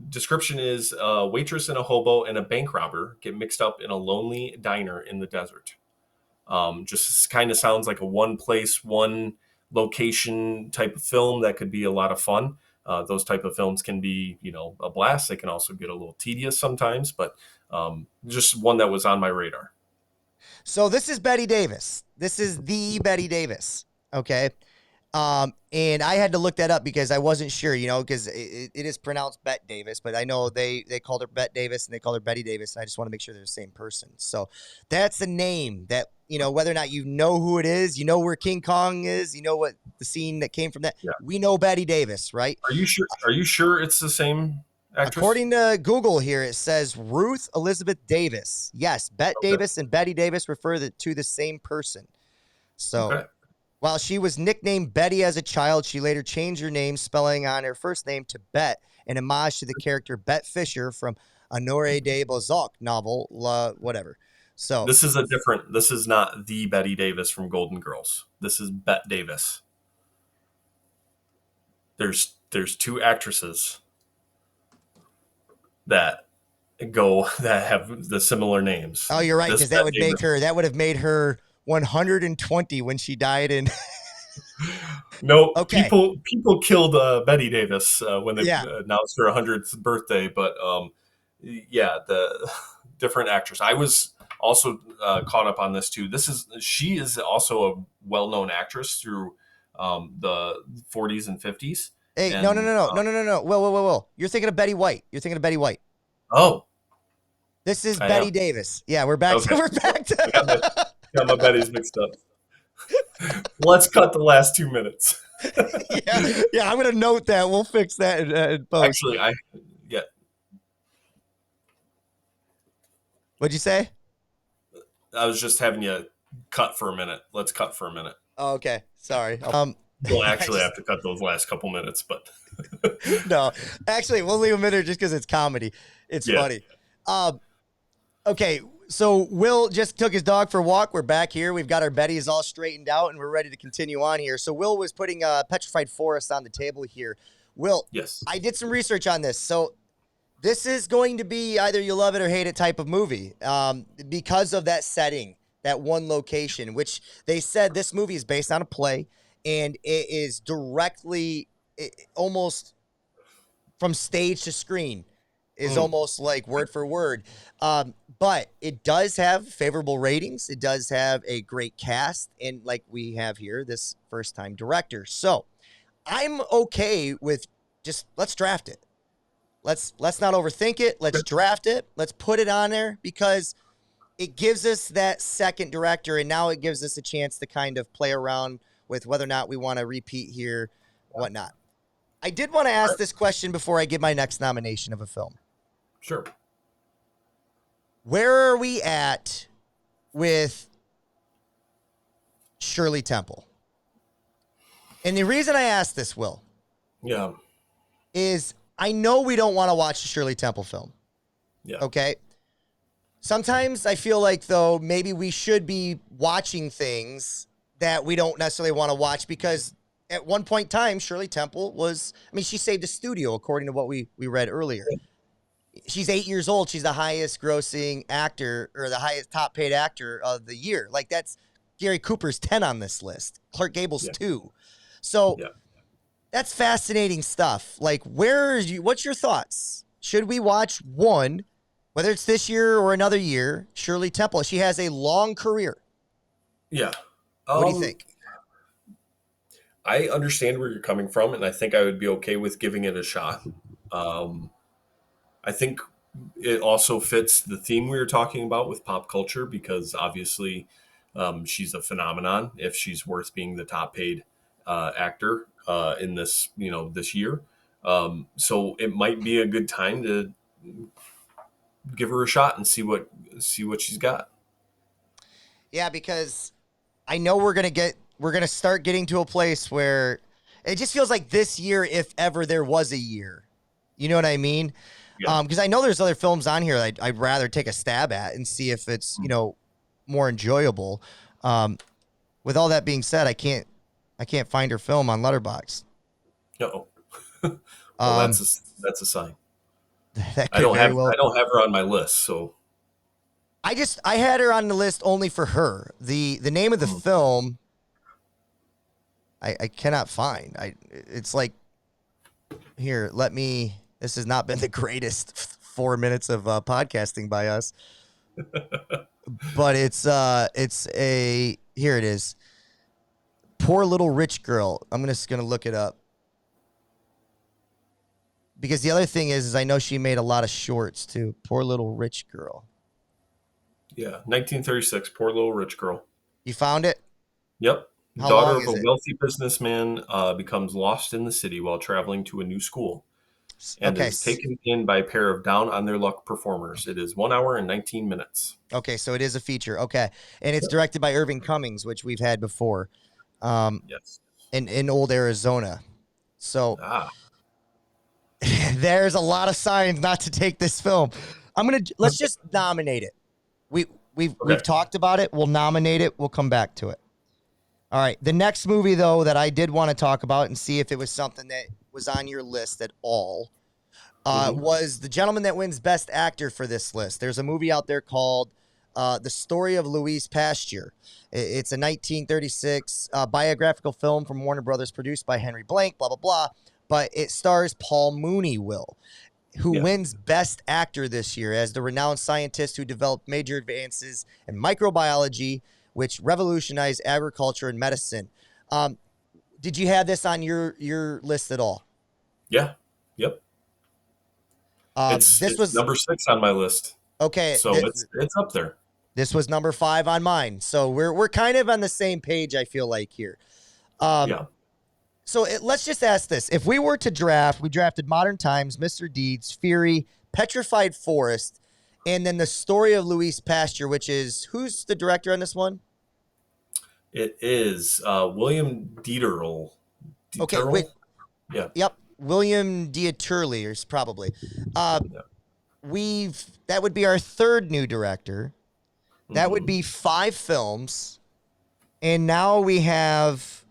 Speaker 2: description is a waitress and a hobo and a bank robber get mixed up in a lonely diner in the desert. Just kind of sounds like a one place, one location type of film that could be a lot of fun. Those type of films can be, a blast. They can also get a little tedious sometimes, but just one that was on my radar.
Speaker 1: So this is Betty Davis. This is the Betty Davis. Okay. And I had to look that up because I wasn't sure, because it is pronounced Bette Davis, but I know they called her Bette Davis and they called her Betty Davis. And I just want to make sure they're the same person. So that's the name that, whether or not you know who it is, you know where King Kong is, you know what the scene that came from that.
Speaker 2: Yeah.
Speaker 1: We know Betty Davis, right?
Speaker 2: Are you sure? Are you sure it's the same actress?
Speaker 1: According to Google here, it says Ruth Elizabeth Davis. Yes, Bette Davis and Betty Davis refer to the same person. So.
Speaker 2: Okay.
Speaker 1: While she was nicknamed Betty as a child, she later changed her name, spelling on her first name to Bet, an homage to the character Bet Fisher from Honore de Balzac novel, whatever. So
Speaker 2: this is this is not the Betty Davis from Golden Girls. This is Bette Davis. There's two actresses that have the similar names.
Speaker 1: Oh, you're right, because that would have made her 120 when she died in.
Speaker 2: No,
Speaker 1: okay.
Speaker 2: People killed Betty Davis when they announced her 100th birthday, but the different actress. I was also caught up on this too. She is also a well-known actress through the 40s and 50s.
Speaker 1: Hey, no. Well. You're thinking of Betty White.
Speaker 2: Oh,
Speaker 1: this is Betty Davis. Yeah, we're back.
Speaker 2: Okay.
Speaker 1: We're back to.
Speaker 2: Got my Betty's mixed up. Let's cut the last 2 minutes.
Speaker 1: yeah. I'm gonna note that. We'll fix that in post.
Speaker 2: Actually,
Speaker 1: What'd you say?
Speaker 2: I was just having you cut for a minute. Let's cut for a minute.
Speaker 1: Oh, okay. Sorry.
Speaker 2: We'll actually have to cut those last couple minutes, but
Speaker 1: no, actually, we'll leave them in there just because it's comedy. It's funny. Okay. So Will just took his dog for a walk. We're back here. We've got our Bettys all straightened out, and we're ready to continue on here. So Will was putting Petrified Forest on the table here. Will,
Speaker 2: yes,
Speaker 1: I did some research on this. So this is going to be either you love it or hate it type of movie because of that setting, that one location, which they said this movie is based on a play, and it is directly almost from stage to screen is almost like word for word. But it does have favorable ratings. It does have a great cast. And like we have here, this first time director. So I'm okay with just let's draft it. Let's not overthink it. Let's draft it. Let's put it on there because it gives us that second director. And now it gives us a chance to kind of play around with whether or not we want to repeat here, whatnot. I did want to ask this question before I give my next nomination of a film.
Speaker 2: Sure.
Speaker 1: Where are we at with Shirley Temple? And the reason I ask this, Will, is I know we don't want to watch a Shirley Temple film.
Speaker 2: Yeah.
Speaker 1: Okay. Sometimes I feel like, though, maybe we should be watching things that we don't necessarily want to watch because at one point in time, Shirley Temple she saved a studio, according to what we read earlier. She's 8 years old. She's the highest grossing actor or the highest top paid actor of the year. Like that's Gary Cooper's 10 on this list. Clark Gable's 2. So that's fascinating stuff. Like what's your thoughts? Should we watch one, whether it's this year or another year, Shirley Temple? She has a long career.
Speaker 2: Yeah.
Speaker 1: What do you think?
Speaker 2: I understand where you're coming from, and I think I would be okay with giving it a shot. I think it also fits the theme we were talking about with pop culture because obviously she's a phenomenon if she's worth being the top paid actor in this, this year. So it might be a good time to give her a shot and see what she's got.
Speaker 1: Yeah, because I know we're going to start getting to a place where it just feels like this year, if ever there was a year, you know what I mean?
Speaker 2: Yeah.
Speaker 1: Because I know there's other films on here that I'd rather take a stab at and see if it's, more enjoyable. With all that being said, I can't find her film on Letterboxd.
Speaker 2: Uh-oh. Well, that's a sign.
Speaker 1: That could very well.
Speaker 2: I don't have her on my list. So
Speaker 1: I had her on the list only for her. The name of the
Speaker 2: mm,
Speaker 1: film I cannot find. It's like here. Let me. This has not been the greatest 4 minutes of podcasting by us, but it's a here it is. Poor Little Rich Girl. I'm just gonna look it up because the other thing is I know she made a lot of shorts too. Poor Little Rich Girl.
Speaker 2: yeah, 1936, Poor Little Rich Girl.
Speaker 1: You found it?
Speaker 2: Yep.
Speaker 1: How
Speaker 2: Daughter
Speaker 1: long
Speaker 2: of a
Speaker 1: is it?
Speaker 2: wealthy businessman becomes lost in the city while traveling to a new school and
Speaker 1: Okay.
Speaker 2: is taken in by a pair of down on their luck performers. It is 1 hour and 19 minutes.
Speaker 1: Okay, so it is a feature. Okay, and it's
Speaker 2: Yep.
Speaker 1: directed by Irving Cummings, which we've had before, um,
Speaker 2: Yes.
Speaker 1: in old Arizona. So
Speaker 2: Ah.
Speaker 1: there's a lot of signs not to take this film. Let's just nominate it. We
Speaker 2: Okay.
Speaker 1: we've talked about it. We'll nominate it. We'll come back to it. All right. The next movie though that I did want to talk about and see if it was something that was on your list at all
Speaker 2: Hmm.
Speaker 1: was the gentleman that wins Best Actor for this list. There's a movie out there called The Story of Louise Pasteur. It's a 1936 biographical film from Warner Brothers produced by Henry Blank, blah, blah, blah. But it stars Paul Mooney, who
Speaker 2: Yeah.
Speaker 1: wins Best Actor this year as the renowned scientist who developed major advances in microbiology, which revolutionized agriculture and medicine. Um, did you have this on your list at all?
Speaker 2: Yeah. Yep.
Speaker 1: This
Speaker 2: It's
Speaker 1: was
Speaker 2: number 6 on my list.
Speaker 1: okay.
Speaker 2: So it's up there.
Speaker 1: This was number 5 on mine. So we're kind of on the same page, I feel like here. Um,
Speaker 2: Yeah.
Speaker 1: let's just ask this. If we were to draft, we drafted Modern Times, Mr. Deeds, Fury, Petrified Forest, and then the story of Louise Pasteur, which is who's the director on this one?
Speaker 2: It is William Dieterle.
Speaker 1: Okay, wait.
Speaker 2: Dieterle? Yeah.
Speaker 1: Yep. William Dieterle is probably. Uh,
Speaker 2: Yeah.
Speaker 1: that would be our third new director. That would
Speaker 2: Hmm.
Speaker 1: be 5 films. And now we have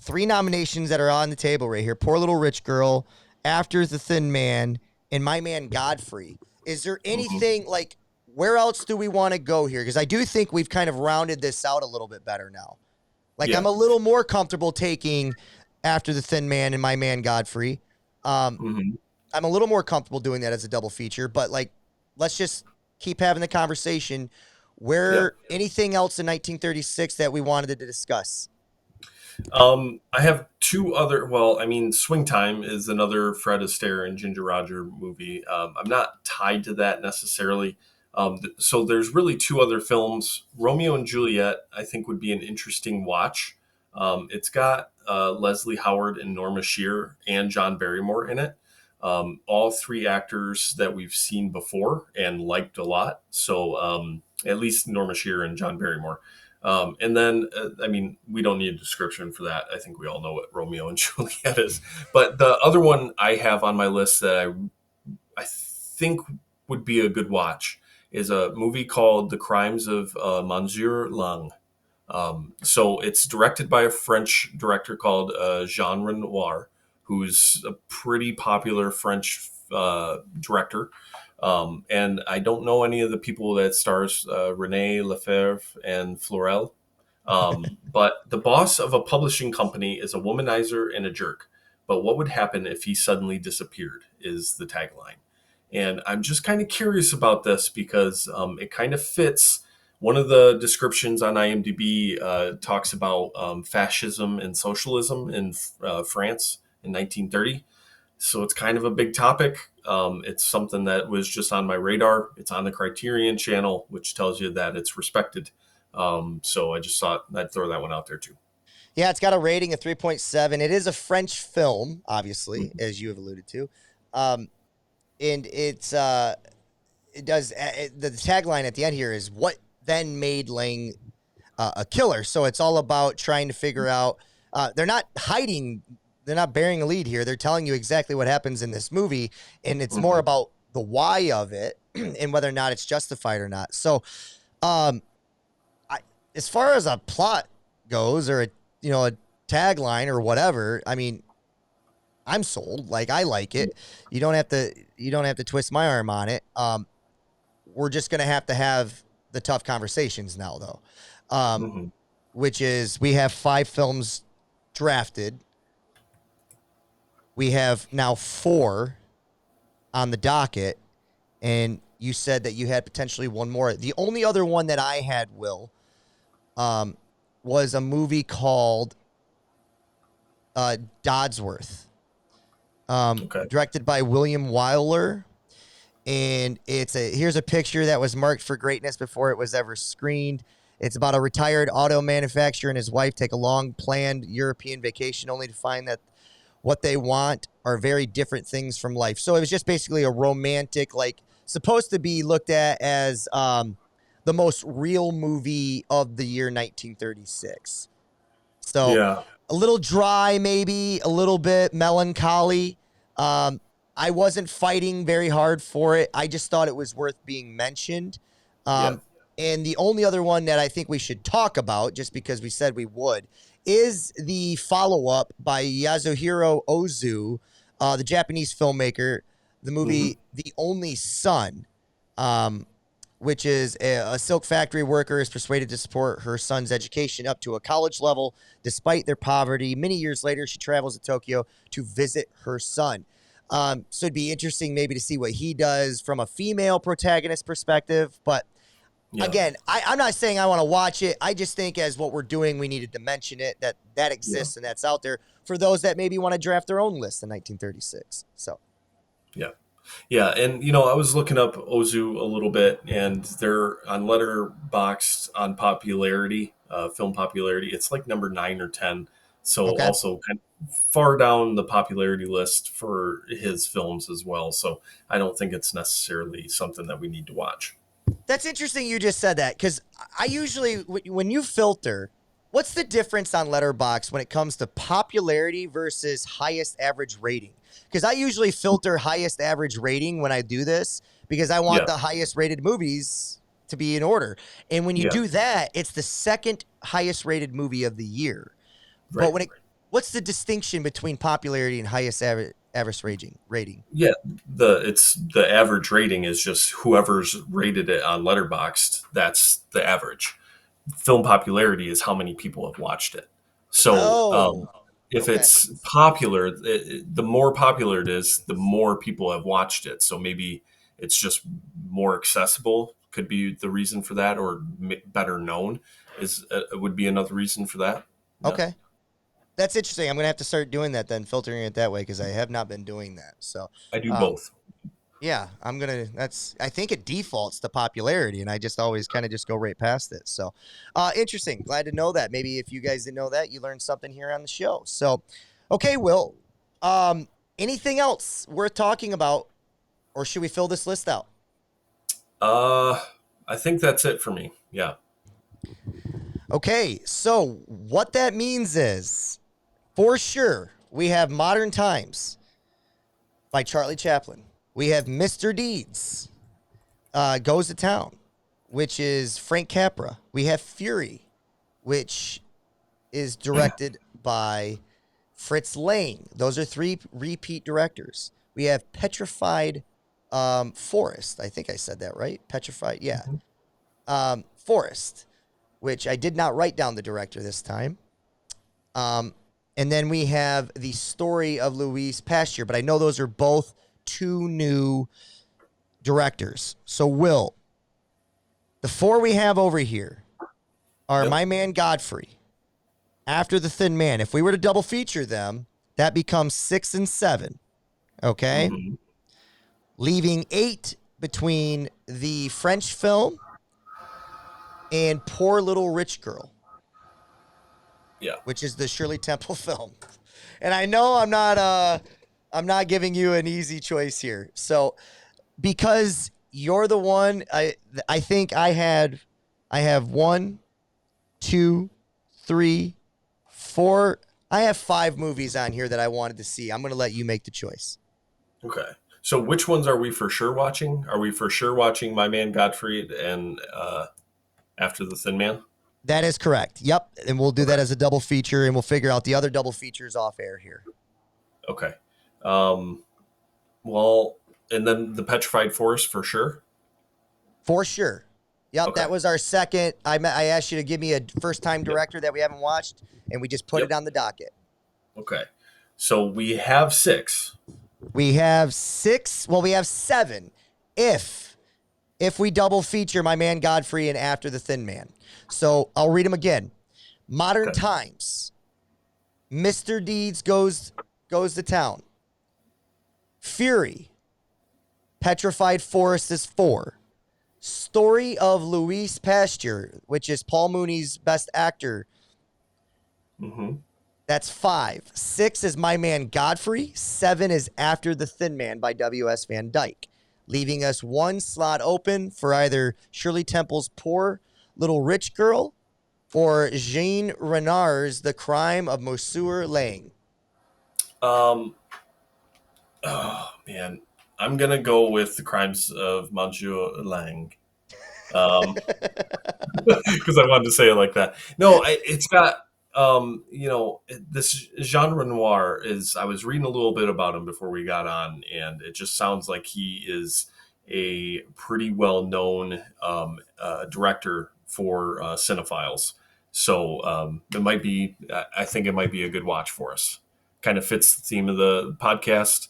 Speaker 1: 3 nominations that are on the table right here. Poor Little Rich Girl, After the Thin Man, and My Man Godfrey. Is there
Speaker 2: Hmm.
Speaker 1: anything like where else do we want to go here? Because I do think we've kind of rounded this out a little bit better now. Like I'm
Speaker 2: Yeah.
Speaker 1: a little more comfortable taking After the Thin Man and My Man Godfrey. Um,
Speaker 2: Hmm.
Speaker 1: I'm a little more comfortable doing that as a double feature, but like let's just keep having the conversation.
Speaker 2: Yeah.
Speaker 1: Where anything else in 1936 that we wanted to discuss?
Speaker 2: I have two other. Well, I mean, Swing Time is another Fred Astaire and Ginger Roger movie. I'm not tied to that necessarily. So there's really two other films. Romeo and Juliet, I think, would be an interesting watch. It's got Leslie Howard and Norma Shear and John Barrymore in it. All three actors that we've seen before and liked a lot. So at least Norma Shear and John Barrymore. And then, I mean, we don't need a description for that. I think we all know what Romeo and Juliet is. But the other one I have on my list that I think would be a good watch is a movie called The Crimes of Monsieur Lang. So it's directed by a French director called Jean Renoir, who's a pretty popular French director. And I don't know any of the people that stars Rene Lefebvre and Florel. But the boss of a publishing company is a womanizer and a jerk. But what would happen if he suddenly disappeared? Is the tagline. And I'm just kind of curious about this because it kind of fits. One of the descriptions on IMDb talks about fascism and socialism in France in 1930. So it's kind of a big topic. It's something that was just on my radar. It's on the Criterion channel, which tells you that it's respected. So I just thought I'd throw that one out there too.
Speaker 1: Yeah, it's got a rating of 3.7. It is a French film, obviously,
Speaker 2: Mhm.
Speaker 1: as you have alluded to. Um, and it does the tagline at the end here is what then made Lang a killer. So it's all about trying to figure out. They're not hiding. They're not bearing a lead here. They're telling you exactly what happens in this movie, and it's more
Speaker 2: Mhm.
Speaker 1: about the why of it and whether or not it's justified or not. So, um, as far as a plot goes, or a tagline or whatever, I mean, I'm sold. Like, I like it. You don't have to twist my arm on it. We're just gonna have to have the tough conversations now, though.
Speaker 2: Hmm.
Speaker 1: Which is, we have 5 films drafted. We have now 4 on the docket, and you said that you had potentially one more. The only other one that I had, Will, was a movie called Dodsworth,
Speaker 2: Okay.
Speaker 1: directed by William Wyler. And here's a picture that was marked for greatness before it was ever screened. It's about a retired auto manufacturer and his wife take a long planned European vacation only to find that what they want are very different things from life. So it was just basically a romantic, like, supposed to be looked at as the most real movie of the year 1936. So
Speaker 2: Yeah.
Speaker 1: a little dry, maybe a little bit melancholy. I wasn't fighting very hard for it. I just thought it was worth being mentioned.
Speaker 2: Yeah.
Speaker 1: And the only other one that I think we should talk about, just because we said we would, is the follow up by Yasuhiro Ozu, the Japanese filmmaker, the
Speaker 2: Hmm.
Speaker 1: movie The Only Son, um, which is a silk factory worker is persuaded to support her son's education up to a college level despite their poverty. Many years later, she travels to Tokyo to visit her son. So it'd be interesting maybe to see what he does from a female protagonist perspective. But
Speaker 2: Yeah.
Speaker 1: again, I'm not saying I want to watch it. I just think as what we're doing, we needed to mention it, that
Speaker 2: Yeah.
Speaker 1: exists and that's out there for those that maybe want to draft their own list in 1936. So,
Speaker 2: Yeah. Yeah, and I was looking up Ozu a little bit, and they're on Letterboxd on popularity, film popularity. It's like number 9 or 10, so
Speaker 1: okay.
Speaker 2: also kind of far down the popularity list for his films as well. So I don't think it's necessarily something that we need to watch.
Speaker 1: That's interesting you just said that, because I usually, when you filter, what's the difference on Letterbox when it comes to popularity versus highest average rating? Because I usually filter highest average rating when I do this because I want
Speaker 2: Yeah,
Speaker 1: the highest rated movies to be in order. And when you
Speaker 2: yeah,
Speaker 1: do that, it's the second highest rated movie of the year. But
Speaker 2: right.
Speaker 1: what's the distinction between popularity and highest average rating?
Speaker 2: Yeah, it's the average rating is just whoever's rated it on Letterboxd. That's the average. Film popularity is how many people have watched it. So
Speaker 1: Oh,
Speaker 2: if
Speaker 1: okay.
Speaker 2: it's popular, the more popular it is, the more people have watched it. So maybe it's just more accessible. Could be the reason for that, or better known is would be another reason for that. Yeah,
Speaker 1: Okay. That's interesting. I'm gonna have to start doing that then, filtering it that way because I have not been doing that. So,
Speaker 2: I do
Speaker 1: um,
Speaker 2: both.
Speaker 1: yeah, I'm gonna. That's. I think it defaults to popularity, and I just always kind of just go right past it. So, interesting. Glad to know that. Maybe if you guys didn't know that, you learned something here on the show. So, okay, Will. Um, anything else worth talking about, or should we fill this list out?
Speaker 2: Uh, I think that's it for me. Yeah.
Speaker 1: Okay, so what that means is, for sure, we have Modern Times by Charlie Chaplin. We have Mr. Deeds Goes to Town, which is Frank Capra. We have Fury, which is directed by Fritz Lang. Those are 3 repeat directors. We have Petrified Forest. I think I said that right. Petrified, yeah.
Speaker 2: Mhm.
Speaker 1: Forest, which I did not write down the director this time. Um, and then we have The Story of Louise Pasteur, but I know those are both 2 new directors. So, Will, the 4 we have over here are
Speaker 2: Yep.
Speaker 1: My Man Godfrey, After the Thin Man. If we were to double feature them, that becomes 6 and 7. Okay.
Speaker 2: Hmm.
Speaker 1: Leaving 8 between the French film and Poor Little Rich Girl,
Speaker 2: Yeah.
Speaker 1: which is the Shirley Temple film. And I know I'm not giving you an easy choice here. So, because you're the one, I think I have 1, 2, 3, 4. I have 5 movies on here that I wanted to see. I'm going to let you make the choice.
Speaker 2: Okay. So which ones are we for sure watching? Are we for sure watching My Man Godfrey and After the Thin Man?
Speaker 1: That is correct. Yep. And we'll do
Speaker 2: Okay.
Speaker 1: that as a double feature, and we'll figure out the other double features off air here.
Speaker 2: Okay. Um, well, and then the Petrified Forest for sure.
Speaker 1: For sure. Yep,
Speaker 2: Okay.
Speaker 1: that was our second. I asked you to give me a first-time
Speaker 2: Yep.
Speaker 1: director that we haven't watched, and we just put it
Speaker 2: Yep.
Speaker 1: on the docket.
Speaker 2: Okay. So we have six.
Speaker 1: We have six. Well, we have seven. If we double feature My Man Godfrey and After the Thin Man. So I'll read them again. Modern
Speaker 2: Okay.
Speaker 1: Times. Mr. Deeds goes to town. Fury. Petrified Forest is 4. Story of Louise Pasteur, which is Paul Mooney's best actor.
Speaker 2: Mm-hmm.
Speaker 1: That's 5. 6 is My Man Godfrey. 7 is After the Thin Man by W.S. Van Dyke, leaving us one slot open for either Shirley Temple's Poor Little Rich Girl or Jean Renard's The Crime of Monsieur Lang.
Speaker 2: Um. Oh man, I'm gonna go with the Crimes of Monsieur Lang. Um, because I wanted to say it like that. No, it's got this genre noir is. I was reading a little bit about him before we got on, and it just sounds like he is a pretty well known director for cinephiles. So it might be. I think it might be a good watch for us. Kind of fits the theme of the podcast.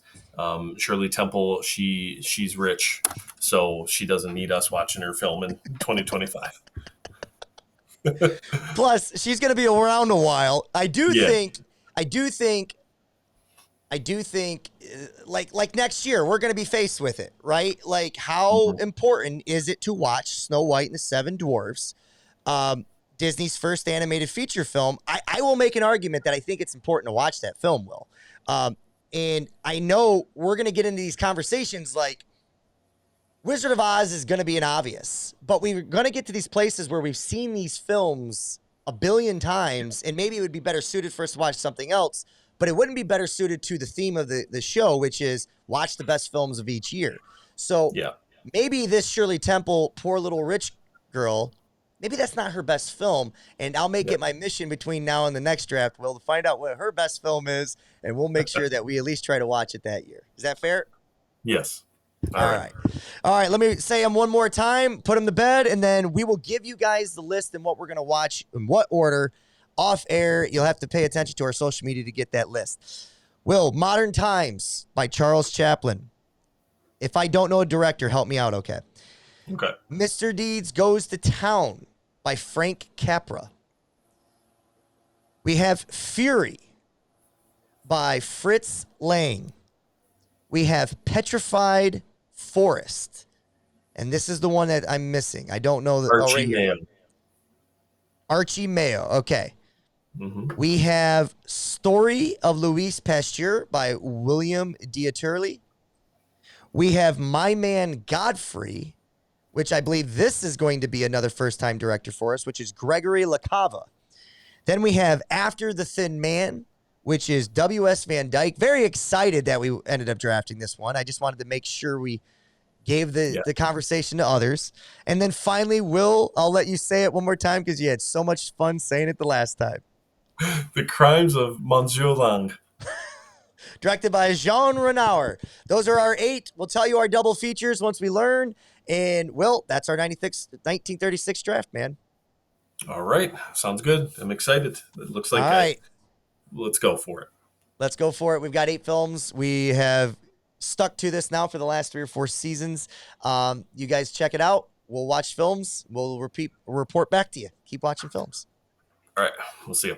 Speaker 2: Shirley Temple, she's rich, so she doesn't need us watching her film in 2025.
Speaker 1: Plus, she's going to be around a while. I do
Speaker 2: Yeah.
Speaker 1: think, like next year, we're going to be faced with it, right? Like, how
Speaker 2: Mhm.
Speaker 1: important is it to watch Snow White and the Seven Dwarfs, Disney's first animated feature film? I will make an argument that I think it's important to watch that film, Will. And I know we're going to get into these conversations like, Wizard of Oz is going to be an obvious, but we're going to get to these places where we've seen these films a billion times, and maybe it would be better suited for us to watch something else, but it wouldn't be better suited to the theme of the show, which is watch the best films of each year. So
Speaker 2: Yeah.
Speaker 1: maybe this Shirley Temple, Poor Little Rich Girl, maybe that's not her best film, and I'll make
Speaker 2: Yeah.
Speaker 1: it my mission between now and the next draft, Will, to find out what her best film is, and we'll make sure that we at least try to watch it that year. Is that fair?
Speaker 2: Yes. All
Speaker 1: All
Speaker 2: right.
Speaker 1: right. All right. Let me say them one more time, put them to bed, and then we will give you guys the list and what we're going to watch in what order off air. You'll have to pay attention to our social media to get that list. Will, Modern Times by Charles Chaplin. If I don't know a director, help me out, okay?
Speaker 2: Okay.
Speaker 1: Mr. Deeds Goes to Town by Frank Capra. We have Fury by Fritz Lang. We have Petrified Forest. And this is the one that I'm missing. I don't know. Oh,
Speaker 2: Archie
Speaker 1: right here.
Speaker 2: Mayo.
Speaker 1: Archie Mayo. Okay.
Speaker 2: Mm-hmm.
Speaker 1: We have Story of Louise Pasteur by William Dieterle. We have My Man Godfrey, which I believe this is going to be another first-time director for us, which is Gregory LaCava. Then we have After the Thin Man, which is W.S. Van Dyke. Very excited that we ended up drafting this one. I just wanted to make sure we gave the conversation to others. And then finally, Will, I'll let you say it one more time because you had so much fun saying it the last time.
Speaker 2: The Crimes of Monsieur Lang.
Speaker 1: Directed by Jean Renard. Those are our 8. We'll tell you our double features once we learn. And, Will, that's our 1936 draft, man.
Speaker 2: All right. Sounds good. I'm excited. It looks like
Speaker 1: All right.
Speaker 2: let's go for it.
Speaker 1: Let's go for it. We've got 8 films. We have stuck to this now for the last 3 or 4 seasons. You guys check it out. We'll watch films. We'll report back to you. Keep watching films.
Speaker 2: All right. We'll see you.